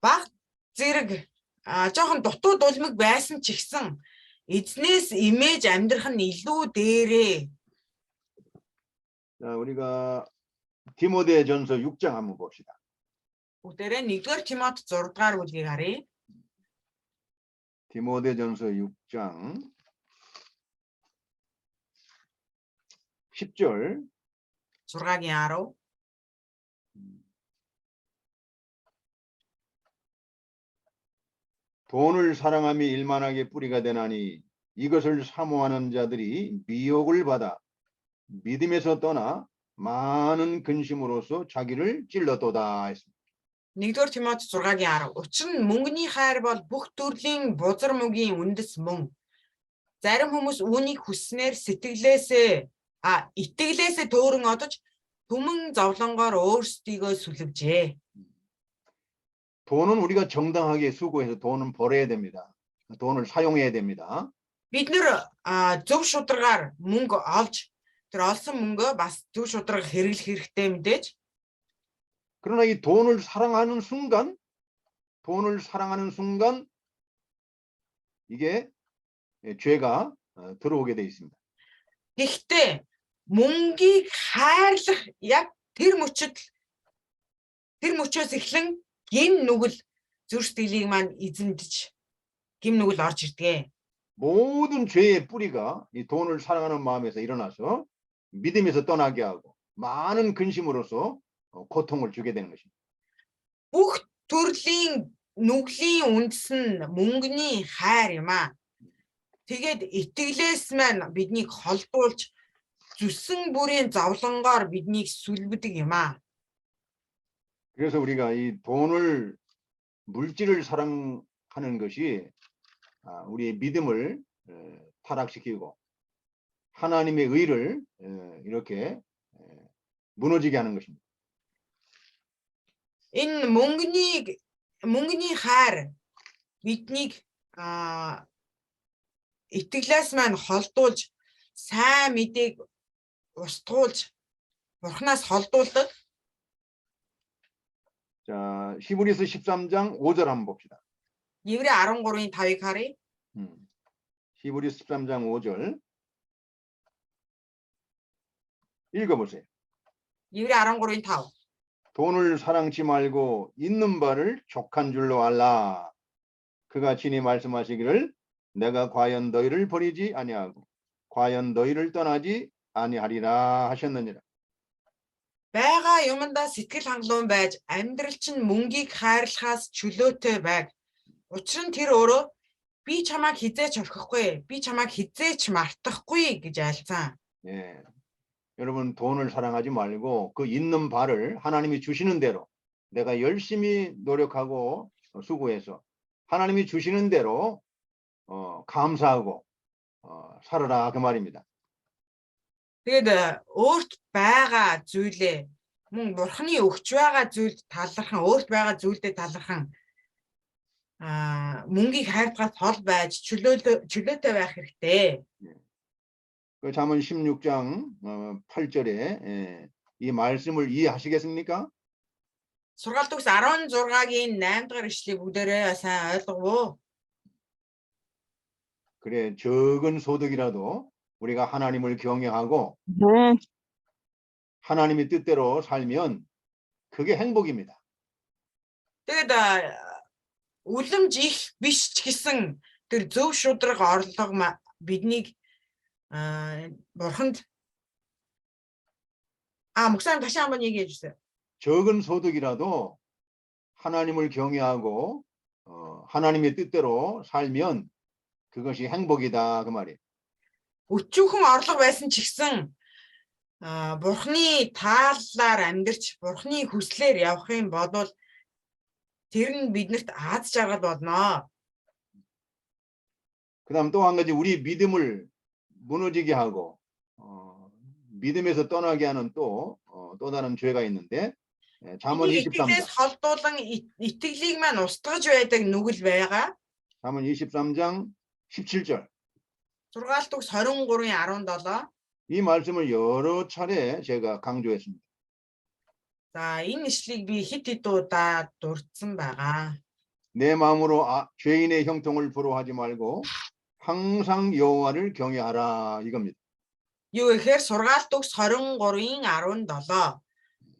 Баг зэрэг жоохон дутуу дулмиг байсан ч ихсэн эзнээс эмээж амьдрах нь илүү дээрээ. 자, 우리가 디모데전서 6장 한번 봅시다. Бүгдээрээ 1-р Тимот 6-р бүлгийг харъя. 디모데전서 6장 10절 6-гийн 10. 돈을 사랑함이 일만하게 뿌리가 되나니 이것을 사모하는 자들이 미혹을 받아 믿음에서 떠나 많은 근심으로써 자기를 찔렀도다 했습니다. 1-р Тимот 6-гийн 10. Учир нь мөнгөний хайр бол бүх төрлийн бузар мөгийн үндэс мөн. Зарим хүмүүс үүнийг хүснээр итгэлээсээ төөрөн одож түмэн зовлонгоор өөрсдийгөө сүлгэжээ. 돈은 우리가 정당하게 수고해서 돈은 벌어야 됩니다. 돈을 사용해야 됩니다. Бид нэр зөв шударгаар мөнгө олж тэр олсон мөнгөө бас зөв шударга хэрэглэх хэрэгтэй мэдээж. 그러나 이 돈을 사랑하는 순간 이게 죄가 들어오게 돼 있습니다. Гэхдээ мөнгийг хайрлах яг тэр мөчөөс эхлэн гин нүгэл зүрх сэтгэлийг маань эзэмдэж гин нүгэл орж ирдэг. 모든 죄의 뿌리가 이 돈을 사랑하는 마음에서 일어나서 믿음에서 떠나게 하고 많은 근심으로써 고통을 주게 되는 것입니다. Бүх төрлийн нүглийн үндэс нь мөнгөний хайр юм аа. Тэгээд итгэлээс маань биднийг холдуулж зүсэн бүрийн зовлонгоор биднийг сүлбэдэг юм а. 그래서 우리가 이 돈을 물질을 사랑하는 것이 우리의 믿음을 타락시키고 하나님의 의를 이렇게 무너지게 하는 것입니다. Энэ мөнгөний хайр биднийг итгэлээс маань холдуулж сайн мэдээг устгуулж бурхнаас холдуулдаг. 자, 히브리서 13장 5절 한번 봅시다. Еврей 13-ийн 5-ыг харъя. 히브리서 13장 5절 읽어보세요. Еврей 13-ийн 5. 돈을 사랑치 말고 있는 바를 족한 줄로 알라. 그가 친히 말씀하시기를 내가 과연 너희를 버리지 아니하고 과연 너희를 떠나지 아니하리라 하셨느니라. Бага юмдаа сэтгэл хангалуун байж амьдрал чинь мөнгийг хайрлахаас чөлөөтэй байг. Учир нь тэр өөрөө би чамайг хизээч орхихгүй, би чамайг хизээч мартахгүй гэж айлцсан. 예. 여러분 돈을 사랑하지 말고 그 있는 바를 하나님이 주시는 대로 내가 열심히 노력하고 수고해서 하나님이 주시는 대로 감사하고 살아라 그 말입니다. Тэгээд өөрт байгаа зүйлээ мөн бурхны өгч байгаа зүйлд талархан, өөрт байгаа зүйлдээ талархан мөнгийг хайрцагаас хол байж чөлөөтэй байх хэрэгтэй. 그 잠언 16장 8절에 이 말씀을 이해하시겠습니까? Сургаалт төгс 16-гийн 8 дахь ишлэгийг бүгдээрээ сайн ойлгов. 그래 적은 소득이라도 우리가 하나님을 경외하고 하나님의 뜻대로 살면 그게 행복입니다. Тэгээд үлэмж их биш ч гэсэн тэр зөв шудраг орлого биднийг бурханд 목사님 다시 한번 얘기해 주세요. 적은 소득이라도 하나님을 경외하고 하나님의 뜻대로 살면 그것이 행복이다 그 말이에요. Өчүүхэн орлого байсан ч гэсэн бурхны тааллаар амьдарч бурхны хүслээр явах юм бол тэр нь биднэрт аз жаргал болно. 그다음 또 한 가지 우리 믿음을 무너지게 하고 믿음에서 떠나게 하는 또 다른 죄가 있는데 잠언 23장. холдуулан итгэлийг маань устгаж байдаг нүгэл байгаа. 잠언 23장 17절. Сургаалт төгс 23-ийн 17. 이 말씀을 여러 차례 제가 강조했습니다. За энэ ишлийг би хэд удаа дурдсан байгаа. 내 마음으로 죄인의 형통을 부러워하지 말고 항상 여호와를 경외하라 이겁니다. Юу гэхээр сургаалт төгс 23-ийн 17.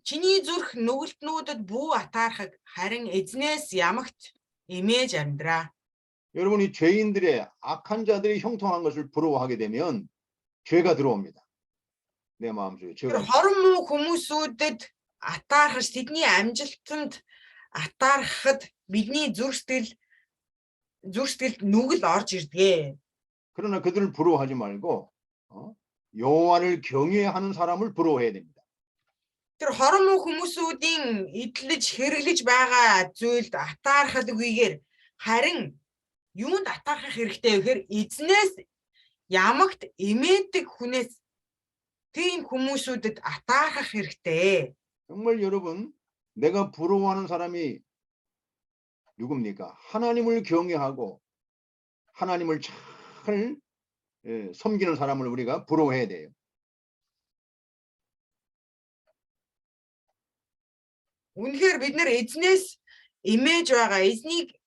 Чиний зүрх нүгэлтнүүдэд бүү атаархаг харин эзнээс ямагт имэж амьдраа. 여러분 이 죄인들의 악한 자들이 형통한 것을 부러워하게 되면 죄가 들어옵니다. 내 마음속에 죄가. Хорон муу хүмүүсүүдэд атаархаж тэдний амжилтанд атаархад бидний зүрх сэтгэлд нүгэл орж ирдэг. 그러나 그들을 부러워하지 말고 여호와를 경외하는 사람을 부러워해야 됩니다. Тэр хорон муу хүмүүсүүдийн эдлэж хэрэглэж байгаа зүйлд атаархалгүйгээр харин юунд атаархах хэрэгтэй вэ гэхээр эзнээс ямагт имээдэг хүнээс тийм хүмүүсүүдэд атаархах хэрэгтэй. 정말 여러분 내가 부러워하는 사람이 누굽니까? 하나님을 경외하고 하나님을 잘 섬기는 사람을 우리가 부러워해야 돼요. Үнэхээр бид нэр эзнээс имэж байгаа эзнийг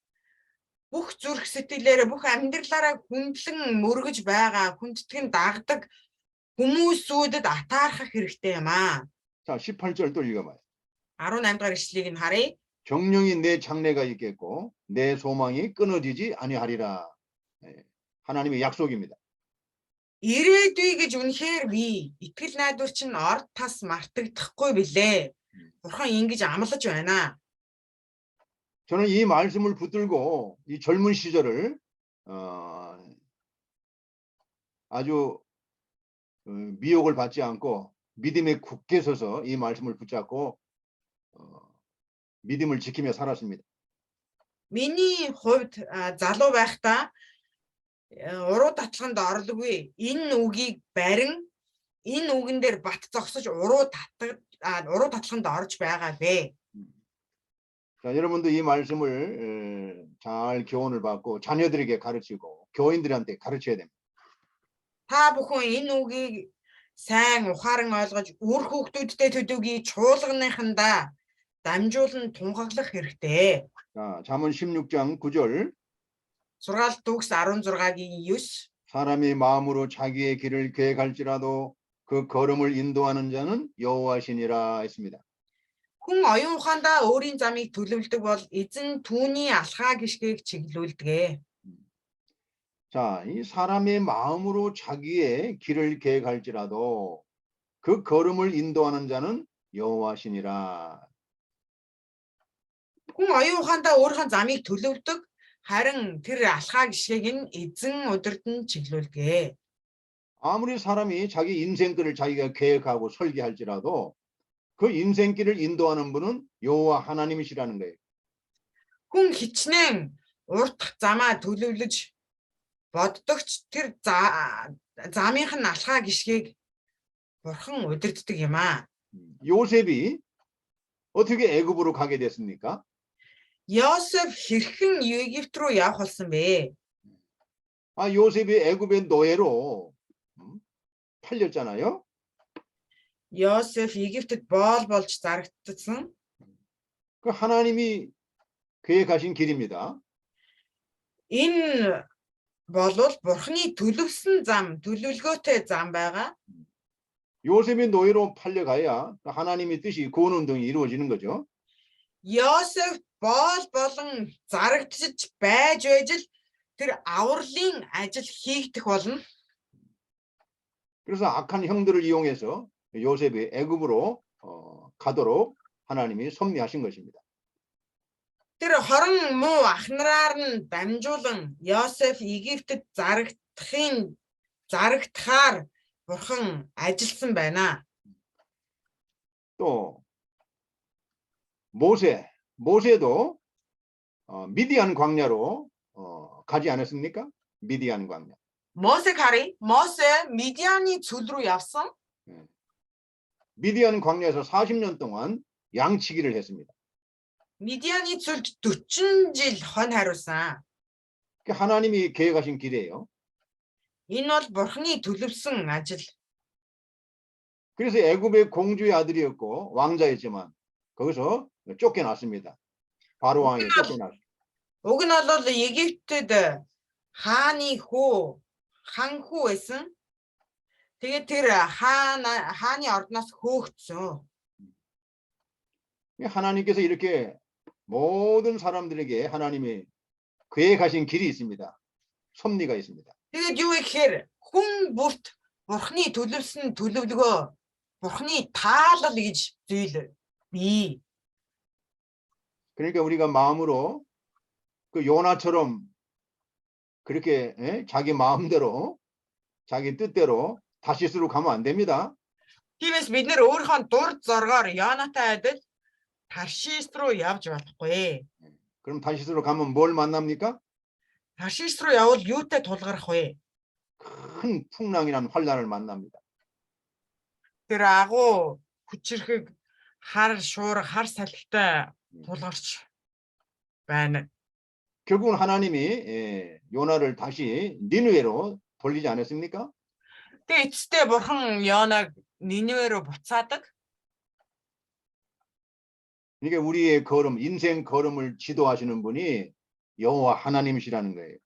бүх зүрх сэтгэлээрээ бүх амьдралаараа хүндлэн мөргөж байгаа хүндтгэн дагдаг хүмүүсүүдэд атаархах хэрэгтэй юм аа. 자, 18절 또 읽어봐요. 18 дахь ишлэгийг нь харъя. 정령이 내 장래가 있겠고 내 소망이 끊어지지 아니하리라. 하나님의 약속입니다. Ирээдүй гэж үнэхээр би итгэл найдвар чинь орд тас мартагдахгүй билээ. Бурхан ингэж амлаж байна. 저는 이 말씀을 붙들고 이 젊은 시절을 아주 미혹을 받지 않고 믿음에 굳게 서서 이 말씀을 붙잡고 믿음을 지키며 살았습니다. Миний хувьд залуу байхдаа уруу татлаханд орлоггүй. Энэ үгийг барин энэ үгэн дээр бат зогсож уруу татлаханд орж байгаа бэ. 자, 여러분도 이 말씀을 잘 교훈을 받고 자녀들에게 가르치고 교인들한테 가르쳐야 됩니다. Та бүхэн энэ үгийг сайн ухаан ойлгож үр хүүхдүүдтэй төдийгүй чуулганыхандаа дамжуулан тунхаглах хэрэгтэй. 자, 잠언 16장 9절 Сургаалт төгс 16-гийн 9. 사람이 마음으로 자기의 길을 계획할지라도 그 걸음을 인도하는 자는 여호와시니라 했습니다. Хүн оюун ухаандаа өөрийн замыг төлөвлөдөг бол эзэн түүний алхаа гიშгийг чиглүүлдэг. 자, 이 사람의 마음으로 자기의 길을 계획할지라도 그 걸음을 인도하는 자는 여호와시니라. Хүн оюун ухаандаа өөрийнхөө замыг төлөвлөдөг, харин тэр алхаа гიშгийг нь эзэн удирдан чиглүүлдэг. 아무리 사람이 자기 인생길을 자기가 계획하고 설계할지라도 그 인생길을 인도하는 분은 여호와 하나님이시라는 거예요. Хүн хичнээн урт замаа төлөвлөж боддогч тэр замынх нь алхаа гიშгийг бурхан удирддаг юм аа. 요셉이 어떻게 애굽으로 가게 됐습니까? Йосеф хэрхэн Египт руу явах болсон бэ? 요셉이 애굽의 노예로 팔렸잖아요. Йосеф Египтэд боол болж зарагдсан. 그 하나님이 계획하신 길입니다. Энэ болвол бурханы төлөвсөн зам, төлөвлөгөөтэй зам байгаа. 요셉이 노예로 팔려가야 하나님의 뜻이 구원 운동이 이루어지는 거죠. Йосеф боол болон зарагдчих байж л тэр авралын ажил хийгдэх болно. 그래서 악한 형들을 이용해서 요셉이 애굽으로 가도록 하나님이 섭리하신 것입니다. Тэр хорон муу ахнараар нь дамжуулан Йосеф Египтэд зарагдахаар бурхан ажилласан байна. 또 모세도 미디안 광야로 가지 않았습니까? 미디안 광야. Мосе Мидианы цөл рүү явсан. 미디안 광야에서 40년 동안 양치기를 했습니다. Мидианы цөлд 40 жил хон хариулсан. 하나님이 계획하신 길이에요. Энэ бол бурханы төлөвсөн ажил. 그래서 애굽의 공주의 아들이었고 왕자였지만 거기서 쫓겨났습니다. 바로 왕에 쫓겨났어요. Уг нь бол Египтэд хааны хан хүү байсан. Тэгээд тэр хааны ордноос хөөгдсөн. 하나님께서 이렇게 모든 사람들에게 하나님이 계획하신 길이 있습니다. 섭리가 있습니다. Тэгээд юу гэхээр хүн бүрт бурханы төлөвсөн төлөвлөгөө, бурханы таалал гэж зүйл бий. 그러니까 우리가 마음으로 그 요나처럼 그렇게 자기 마음대로 자기 뜻대로 다시스로 가면 안 됩니다. Тиймээс бид нэр өөрийнхөө дур зоргоор Йонатай адил Таршис руу явж болохгүй. 그럼 다시스로 가면 뭘 만납니까? Таршис руу явал юутай тулгарах вэ? 큰 풍랑이란 환란을 만납니다. Тэр агуу хүчрхэг хар салхитай тулгарч байна. 결국은 하나님이 요나를 다시 니느웨로 돌리지 않았습니까? Тэгээ эцэстээ бурхан Йонаг Ниневе руу буцаадаг. 그러니까 우리의 걸음, 인생 걸음을 지도하시는 분이 여호와 하나님이시라는 거예요.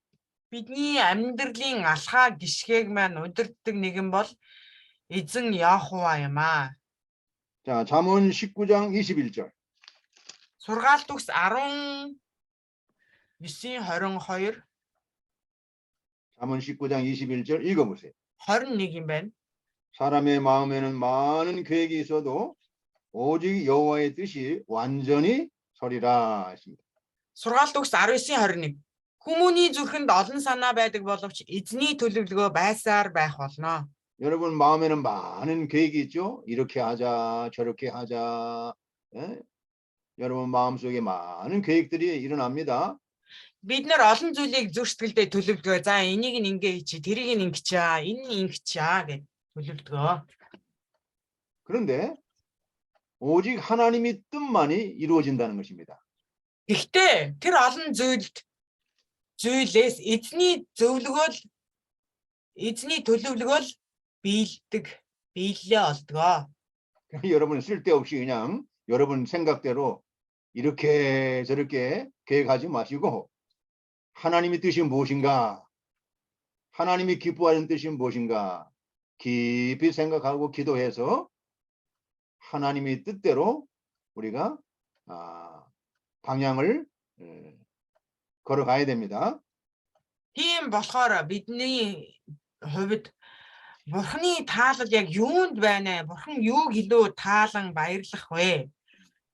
Бидний амьдралын алхаа гიშгээг маань удирддаг нэгэн бол эзэн Яхова юм аа. 자, 잠언 19장 21절. Сургаалт төгс 19:22 잠언 19장 21절 읽어보세요. 21 юм байна. 사람의 마음에는 많은 계획이 있어도 오직 여호와의 뜻이 완전히 서리라 했습니다. Сургаалт төгс 19:21 Хүмүүний зүрхэнд олон санаа байдаг боловч эзний төлөвлөгөө байсаар байх болно. 여러분 마음에는 많은 계획이 있죠. 이렇게 하자, 저렇게 하자. 예? 여러분 마음속에 많은 계획들이 일어납니다. Бид нар олон зүйлийг зүрх сэтгэлдээ төлөвлөгөө. За энийг нь ингэ хийчих, тэрийг нь ингэчаа, энэ нь ингэчаа гэж төлөвлөгөө. 그런데 오직 하나님의 뜻만이 이루어진다는 것입니다. Гэхдээ тэр олон зүйлээс эзний төлөвлөгөөл биелэлээ олдгоо. 여러분 쓸데없이 그냥 여러분 생각대로 이렇게 저렇게 계획하지 마시고 하나님의 뜻이 무엇인가? 하나님이 기뻐하는 뜻이 무엇인가? 깊이 생각하고 기도해서 하나님의 뜻대로 우리가 방향을 걸어가야 됩니다. Тийм болохоор бидний хувьд Бурхны таалал яг юунд байна вэ? Бурхан юуг илүү таалан баярлах вэ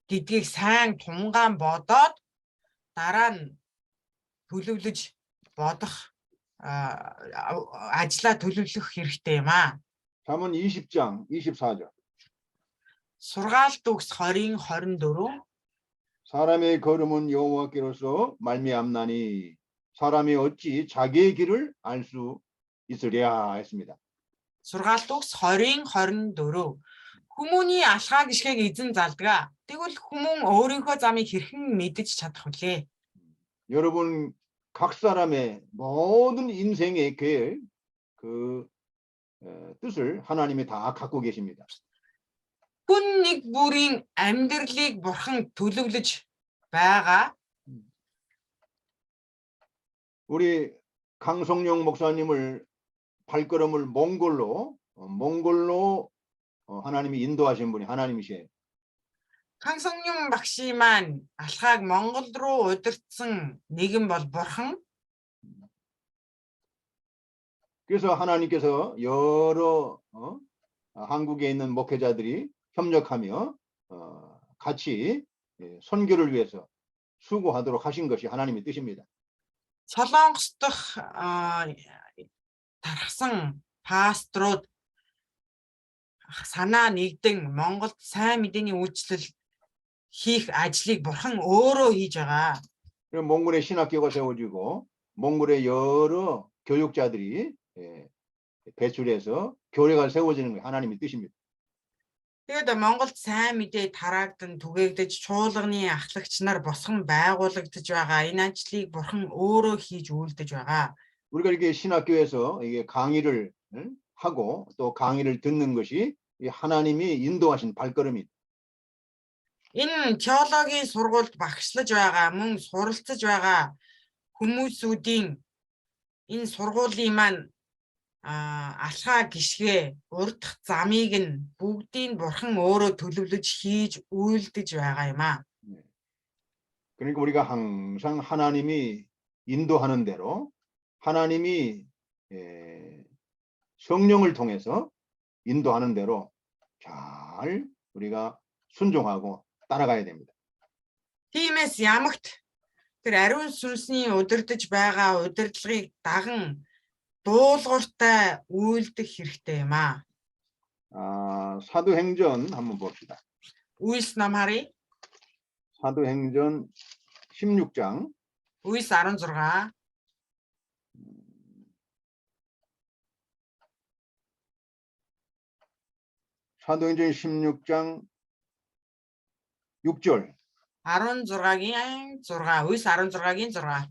гэдгийг сайн тунгаан бодоод дараа нь төлөвлөж бодох ажлаа төлөвлөх хэрэгтэй юм аа. 잠언 20장 24절. Сургаалт үгс 20-24. 사람의 걸음은 여호와께로서 말미암나니 사람이 어찌 자기의 길을 알 수 있으랴 했습니다. Сургаалт үгс 20-24. Хүмүүний алхаа гიშгээг эзэн залдгаа. Тэгвэл хүмүүн өөрийнхөө замыг хэрхэн мэдэж чадах вүлээ? 여러분 각 사람의 모든 인생의 계획 그 뜻을 하나님이 다 갖고 계십니다. Хүн нэг бүрийн амьдралыг бурхан төлөвлөж байгаа. 우리 강성용 목사님을 발걸음을 몽골로 하나님이 인도하신 분이 하나님이시에요. Хансангюм багшийн маань алхааг Монгол руу удирдсан нэгэн бол бурхан. 그래서 하나님께서 여러 한국에 있는 목회자들이 협력하며 같이 선교를 위해서 수고하도록 하신 것이 하나님의 뜻입니다. Солонгос дахь тархсан пасторууд санаа нэгдэн Монголд сайн мэдээний үйлчлэл хийх ажлыг бурхан өөрөө хийж байгаа. 그럼 몽골의 신학교가 세워지고 몽골의 여러 교육자들이 배출해서 교회가 세워지는 게 하나님의 뜻입니다. Тэгээд Монголд сайн мэдээ тараагдсан түгээгдэж чуулганы ахлагч нар босгон байгуулагдаж байгаа. Энэ ажлыг бурхан өөрөө хийж үйлдэж байгаа. 우리가 이렇게 신학교에서 이게 강의를 하고 또 강의를 듣는 것이 하나님이 인도하신 발걸음입니다. Энэ теологийн сургуульд багшлаж байгаа, мөн суралцж байгаа хүмүүсүүдийн энэ сургуулийн маань алхаа гიშгэ урдах замыг нь бүгдийг бурхан өөрөө төлөвлөж хийж үйлдэж байгаа юм аа. 그러니까 우리가 항상 하나님이 인도하는 대로 하나님이 성령을 통해서 인도하는 대로 잘 우리가 순종하고 따라가야 됩니다. Тиймээс ямагт тэр ариун сүнсний удирдах байгаа удирдлагыг даган дуулууртай үйлдэх хэрэгтэй юм аа. 사도행전 한번 봅시다. Үйлс ном харъя. 사도행전 16장 Үйлс 16. 사도행전 16장 6절 16-гийн 6. Үйлс 16-гийн 6.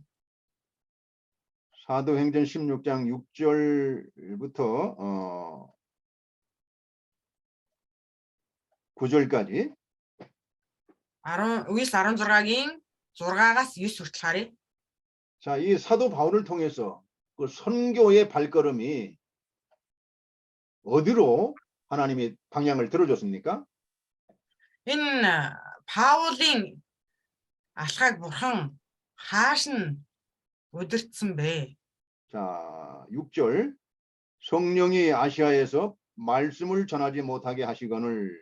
사도행전 16장 6절부터 9절까지 Үйлс 16-гийн 6-аас 9 хүртэл харъя. 자, 이 사도 바울을 통해서 그 선교의 발걸음이 어디로 하나님이 방향을 들어줬습니까? Энэ Паулын алхааг бурхан хааш нь удирдсан бэ? 자, 6절 성령이 아시아에서 말씀을 전하지 못하게 하시거늘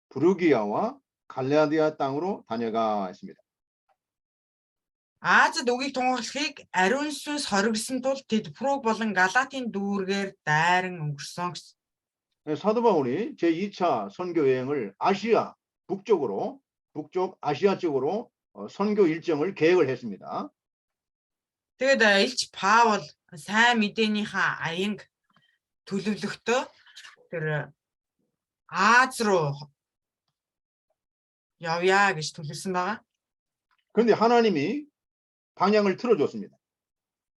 부르기아와 갈라디아 땅으로 다녀가 했습니다. Азад үгийг тунхаглахыг ариун сүнс хоригдсан тул тэд Прог болон Галатийн дүүргээр дайран өнгөрсөн гэсэн. 사도 바울이 제2차 선교 여행을 아시아 북쪽 아시아 쪽으로 선교 일정을 계획을 했습니다. Тэгээд Илч Паул сайн мэдээнийхээ аянг төлөвлөхдөө тэр Аз руу явъя гэж төлөвлөсөн байгаа. 그런데 하나님이 방향을 틀어줬습니다.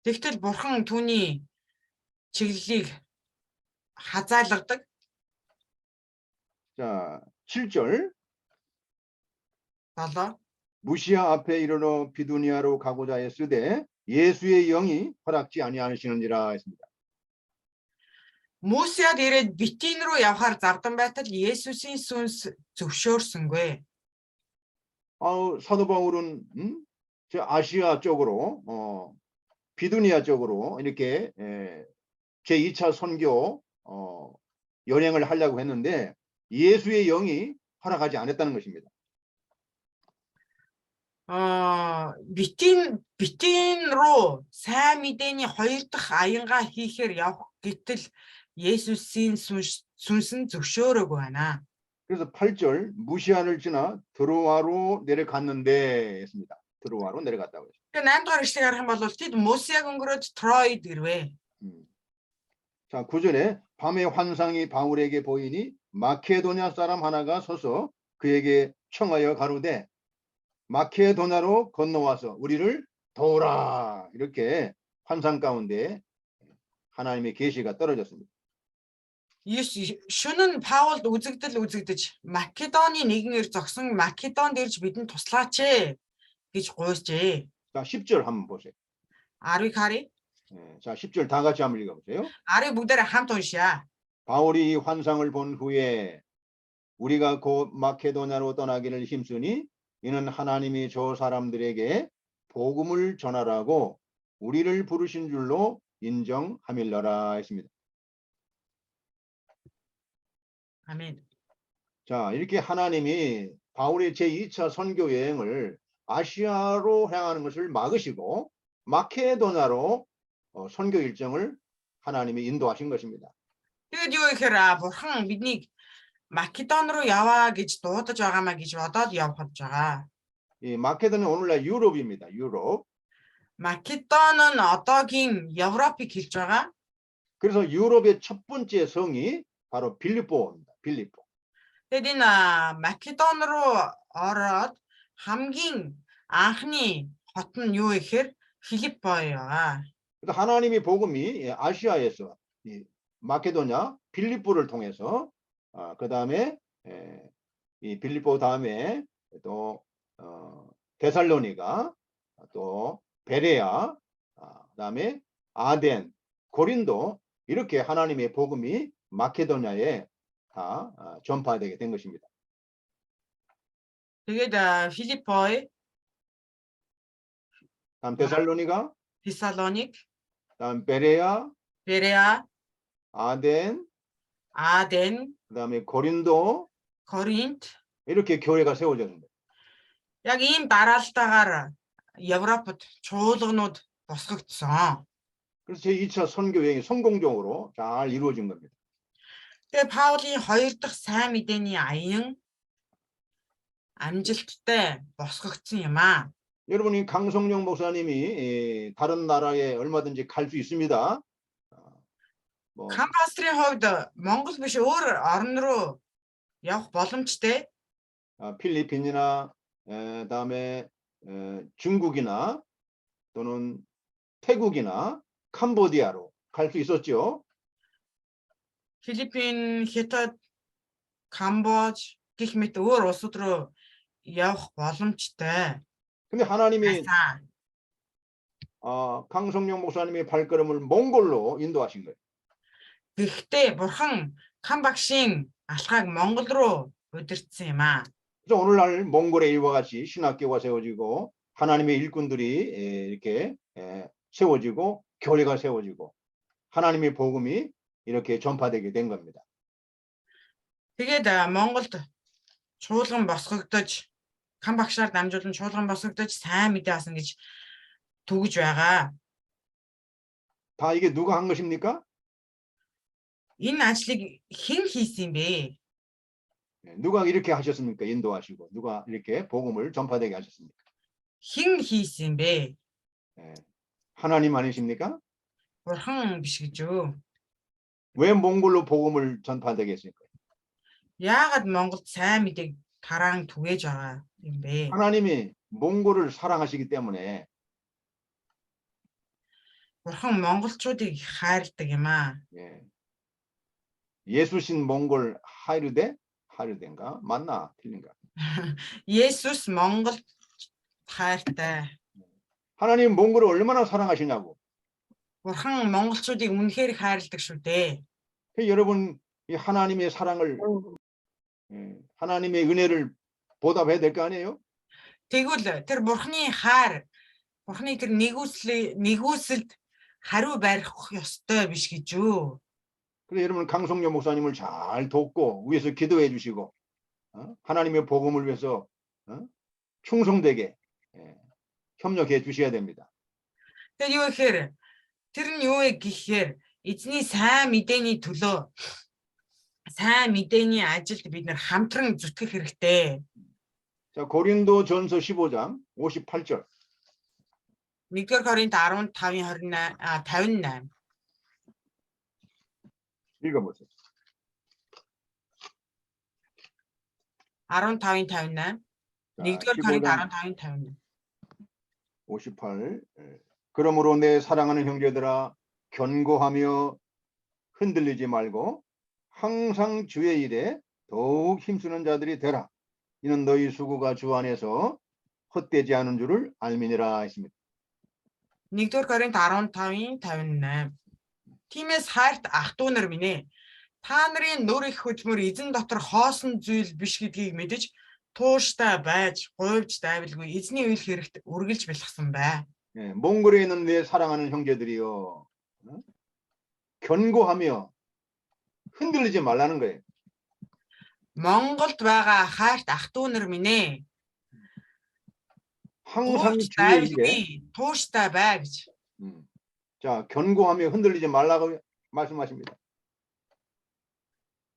Тэгтэл бурхан түүний чиглэлийг хазаалгадаг. 자, 7절 7. 무시아 앞에 이르러 비두니아로 가고자 했으되 예수의 영이 허락지 아니하시는지라 했습니다. Мусяд ирээд Битин руу явхаар зардан байтал Есүсийн сүнс зөвшөөрсөнгүй. 사도 바울은 저 아시아 쪽으로 비두니아 쪽으로 이렇게 제2차 선교 여행을 하려고 했는데 예수의 영이 허락하지 않았다는 것입니다. Битин руу сайн мэдээний хоёр дахь аянгаа хийхээр явах гэтэл Есүсийн сүнс нь зөвшөөрөөгүй байна. 그래서 8절 무시아를 지나 드로아로 내려갔는데 했습니다. 드로아로 내려갔다고 했습니다. Тэгээд 8 дугаар эшлэгийг харах юм бол тэд Мусяг өнгөрөөд Троид ирвэ. 자, 9절에 밤에 환상이 바울에게 보이니 마케도냐 사람 하나가 서서 그에게 청하여 가로되 마케도냐로 건너와서 우리를 도우라. 이렇게 환상 가운데 하나님의 계시가 떨어졌습니다. Шөнө нь Паулд үзэгдэж Македоны нэгэн эр зогсон Македонд ирж бидэнд туслаач гэж гуйжээ. 자, 10절 한번 보세요. 10-ыг харъя. 자, 10절 다 같이 한번 읽어보세요. 10-ыг бүгдээрээ хамт уншъя. 바울이 이 환상을 본 후에 우리가 곧 마케도냐로 떠나기를 힘쓰니 이는 하나님이 저 사람들에게 복음을 전하라고 우리를 부르신 줄로 인정함일러라 했습니다. 아멘. 자, 이렇게 하나님이 바울의 제2차 선교 여행을 아시아로 향하는 것을 막으시고 마케도냐로 선교 일정을 하나님이 인도하신 것입니다. Тэгээд юу гэхээр бурхан биднийг Македон руу яваа гэж дуудаж байгаамаа гэж бодоод явхад байгаа. 이 마케도냐 오늘날 유럽입니다. 유럽. Македон нь одоогийн Европыг хэлж байгаа. 그래서 유럽의 첫 번째 성이 바로 빌립보입니다. 빌립보. Тэгээд энэ Македон руу ороод хамгийн анхны хот нь юу гэхээр Филиппой байгаа. 그래서 하나님의 복음이 아시아에서 마케도냐 빌립보를 통해서 그 다음에 이 빌립보 다음에 또 데살로니가 또 베레아 그다음에 아덴 고린도 이렇게 하나님의 복음이 마케도냐에 다 전파되게 된 것입니다. Тэгээд Филиппой, 다음 데살로니가, Фесалоник, 다음 베레아, Береа, 아덴, Аден, 그다음에 고린도 Коринт 이렇게 교회가 세워졌습니다. яг ийм дараалтаагаар Европод чуулганууд босгогдсон. 그래서 제2차 선교 여행이 성공적으로 잘 이루어진 겁니다. Тэгээ Паулийн хоёр дахь сайн мэдээний аян амжилттай босгогдсон юм аа. 여러분이 강성령 목사님이 다른 나라에 얼마든지 갈 수 있습니다. 뭐 Кампастрийн хувьд Монгол биш өөр орн руу явах боломжтой. 필리핀이나 다음에 중국이나 또는 태국이나 캄보디아로 갈 수 있었죠. Филиппин, Хятад, Камбож гэх мэт өөр улсууд руу явах боломжтой. 근데 하나님이 байсан. 강성령 목사님의 발걸음을 몽골로 인도하신 거예요. Гэхдээ бурхан Кам багшийн алхааг Монгол руу удирдсан юм аа. 그래서 오늘날 몽골의 일과 같이 신학교가 세워지고 하나님의 일꾼들이 이렇게 세워지고 교회가 세워지고 하나님의 복음이 이렇게 전파되게 된 겁니다. Тэгээд Монголд чуулган босгогдож Кам багшаар дамжуулан чуулган босгогдож сайн мэдээ асан гэж түгэж байгаа. 다 이게 누가 한 것입니까? Энэ ажлыг хэн хийсэн юм бэ? 예, 누가 이렇게 하셨습니까? 인도하시고 누가 이렇게 복음을 전파되게 하셨습니까? Хэн хийсэн юм бэ? 예, 하나님 아니십니까? Бурхан биш гэж юу? 왜 몽골로 복음을 전파되게 했습니까? Яагаад Монголд сайн мэдээг тараан түгээж байгаа юм бэ? 하나님이 몽골을 사랑하시기 때문에 Бурхан монголчуудыг хайрладаг юм аа. 예, 예수신 몽골 하이르데인가 맞나 틀린가? Есүс Монгол хайртай. 하나님 몽골을 얼마나 사랑하시냐고. Бурхан монголчуудыг үнэхээр хайрладаг шүү дээ. 여러분 이 하나님의 사랑을 예, 하나님의 은혜를 보답해야 될 거 아니에요? Тэгвэл тэр Бурханы хайр, Бурханы тэр нэгүсэлд хариу барих ёстой биш гэж юу? 그래서 여러분 강성료 목사님을 잘 돕고 위해서 기도해 주시고 하나님의 복음을 위해서 충성되게 협력해 주셔야 됩니다. Тэгээд юу гэхээр тэр нь юу гэхээр эзний сайн мэдээний төлөө сайн мэдээний ажилд бид нэр хамтран зүтгэх хэрэгтэй. 자, 고린도전서 15장 58절. 1-р Коринт 15:58 읽어보세요. 15:58 1-р Коринт 15:58 58. 그러므로 내 사랑하는 형제들아 견고하며 흔들리지 말고 항상 주의 일에 더욱 힘쓰는 자들이 되라. 이는 너희 수고가 주 안에서 헛되지 않은 줄을 알미니라 했습니다. 1-р Коринт 15:58 Тиймээс хайрт ах トゥ нар минь ээ та нарын нүр их хөдөлмөр эзэн дотор хоосон зүйл биш гэдгийг мэдэж тууштай байж говьж дайвалгүй эзний үйл хэрэгт үргэлж бэлгсэн бай. 예, 몽골에 있는 내 사랑하는 형제들이요 견고하며 흔들리지 말라는 거예요. Монголд байгаа хайрт ах トゥ нар минь ээ 항상 говьж 주의 일에 дайвалгүй тууштай бай гэж. 자, 견고하며 흔들리지 말라고 말씀하십니다.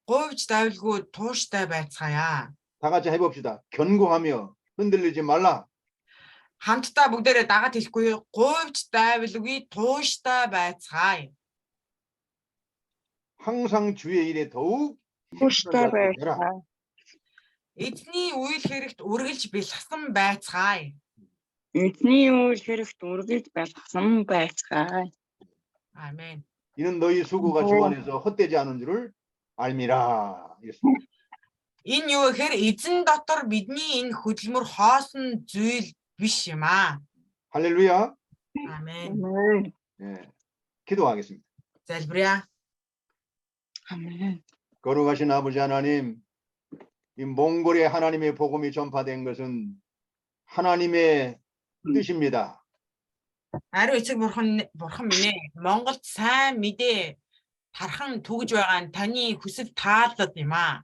говьж дайвалгүй тууштай байцгаая. 다 같이 해봅시다. 견고하며 흔들리지 말라. Хамтдаа бүгдээрээ дагаад хэлэхгүй говьж дайвалгүй тууштай байцгаая. 항상 주의 일에 더욱 Тууштай 힘쓰는 자들이 되라. байцгаая. Эзний үйл хэрэгт үргэлж бэлгсэн байцгаая. Эзний үйл хэрэгт үргэлж байлгасан байцгаая. Амен. 이는 너희 수고가 주 안에서 헛되지 않은 줄을 알미라. 이랬습니다. Энэ юу гэхээр эзэн дотор бидний энэ хөдөлмөр хоосон зүйл биш юм аа. 할렐루야. Амен. Амен. 예, 기도하겠습니다. Залбирая. Амен. 거룩하신 아버지 하나님, 이 몽골에 하나님의 복음이 전파된 것은 하나님의 뜻입니다. Ариу эцэг бурхан минь ээ Монголд сайн мэдээ тархан түгж байгаа нь таны хүсэл тааллад юм аа.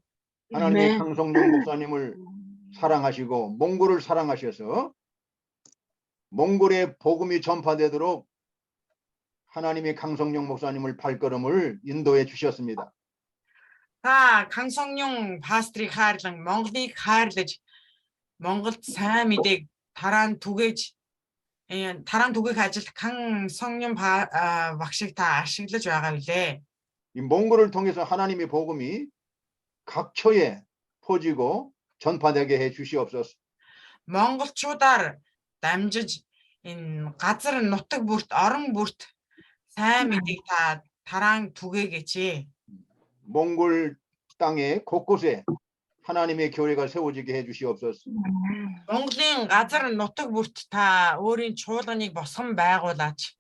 하나님의 아멘. 강성용 목사님을 사랑하시고 몽골을 사랑하셔서 몽골에 복음이 전파되도록 하나님의 강성용 목사님을 발걸음을 인도해 주셨습니다. Та Кансонгён пастрыг хайрлан Монголыг хайрлаж Монголд сайн мэдээг тараан түгээж ажилд Кансонгён багшиг та ашиглаж байгаа билээ. 이 몽골을 통해서 하나님의 복음이 각처에 퍼지고 전파되게 해 주시옵소서. Монголчуудаар дамжиж энэ газар нутаг бүрт орон бүрт сайн мэдээг та тараан түгээгээч. 몽골 땅의 곳곳에 하나님의 교회가 세워지게 해 주시옵소서. Монголын газар нутаг бүрт та өөрийн чуулганыг босгон байгуулаач.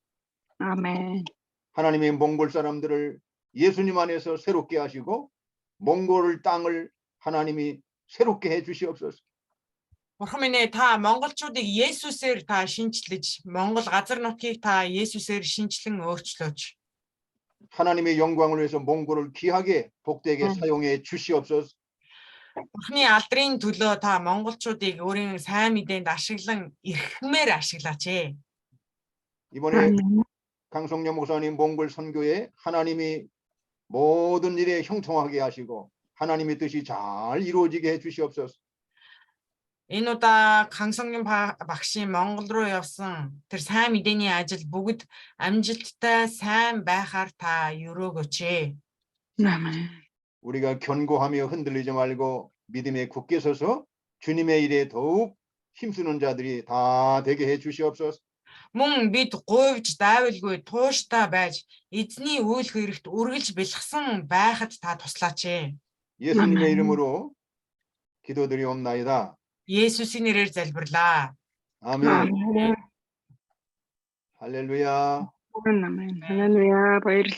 아멘. 하나님의 몽골 사람들을 예수님 안에서 새롭게 하시고 몽골 땅을 하나님이 새롭게 해 주시옵소서. Бурхан минь ээ та монголчуудыг Есүсээр та шинчлэж, Монгол газар нутгийг та Есүсээр шинчлэн өөрчлөөч. 하나님의 영광을 위해서 몽골을 귀하게 복되게 사용해 주시옵소서. Бурханы алдрын төлөө та монголчуудыг өөрийн сайн мэдээнд ашиглан эрхмээр ашиглаач. 이번에 강성령 목사님 몽골 선교에 하나님이 모든 일에 형통하게 하시고 하나님의 뜻이 잘 이루어지게 해 주시옵소서. Энэ удаа Хансангийн багшийн Монгол руу явсан тэр сайн мэдээний ажил бүгд амжилттай сайн байхаар та өрөөгөөч. 아멘. 우리가 견고하며 흔들리지 말고 믿음에 굳게 서서 주님의 일에 더욱 힘쓰는 자들이 다 되게 해 주시옵소서. Мөн бид гуйвж даавалгүй тууштай байж эзний үйл хэрэгт үргэлж бэлгсэн байхад та туслаач. 예수님의 아멘. 이름으로 기도드리옵나이다. Есүсийн нэрээр залбирлаа. 아멘. 아멘. 할렐루야. 아멘. 할렐루야. баярлалаа.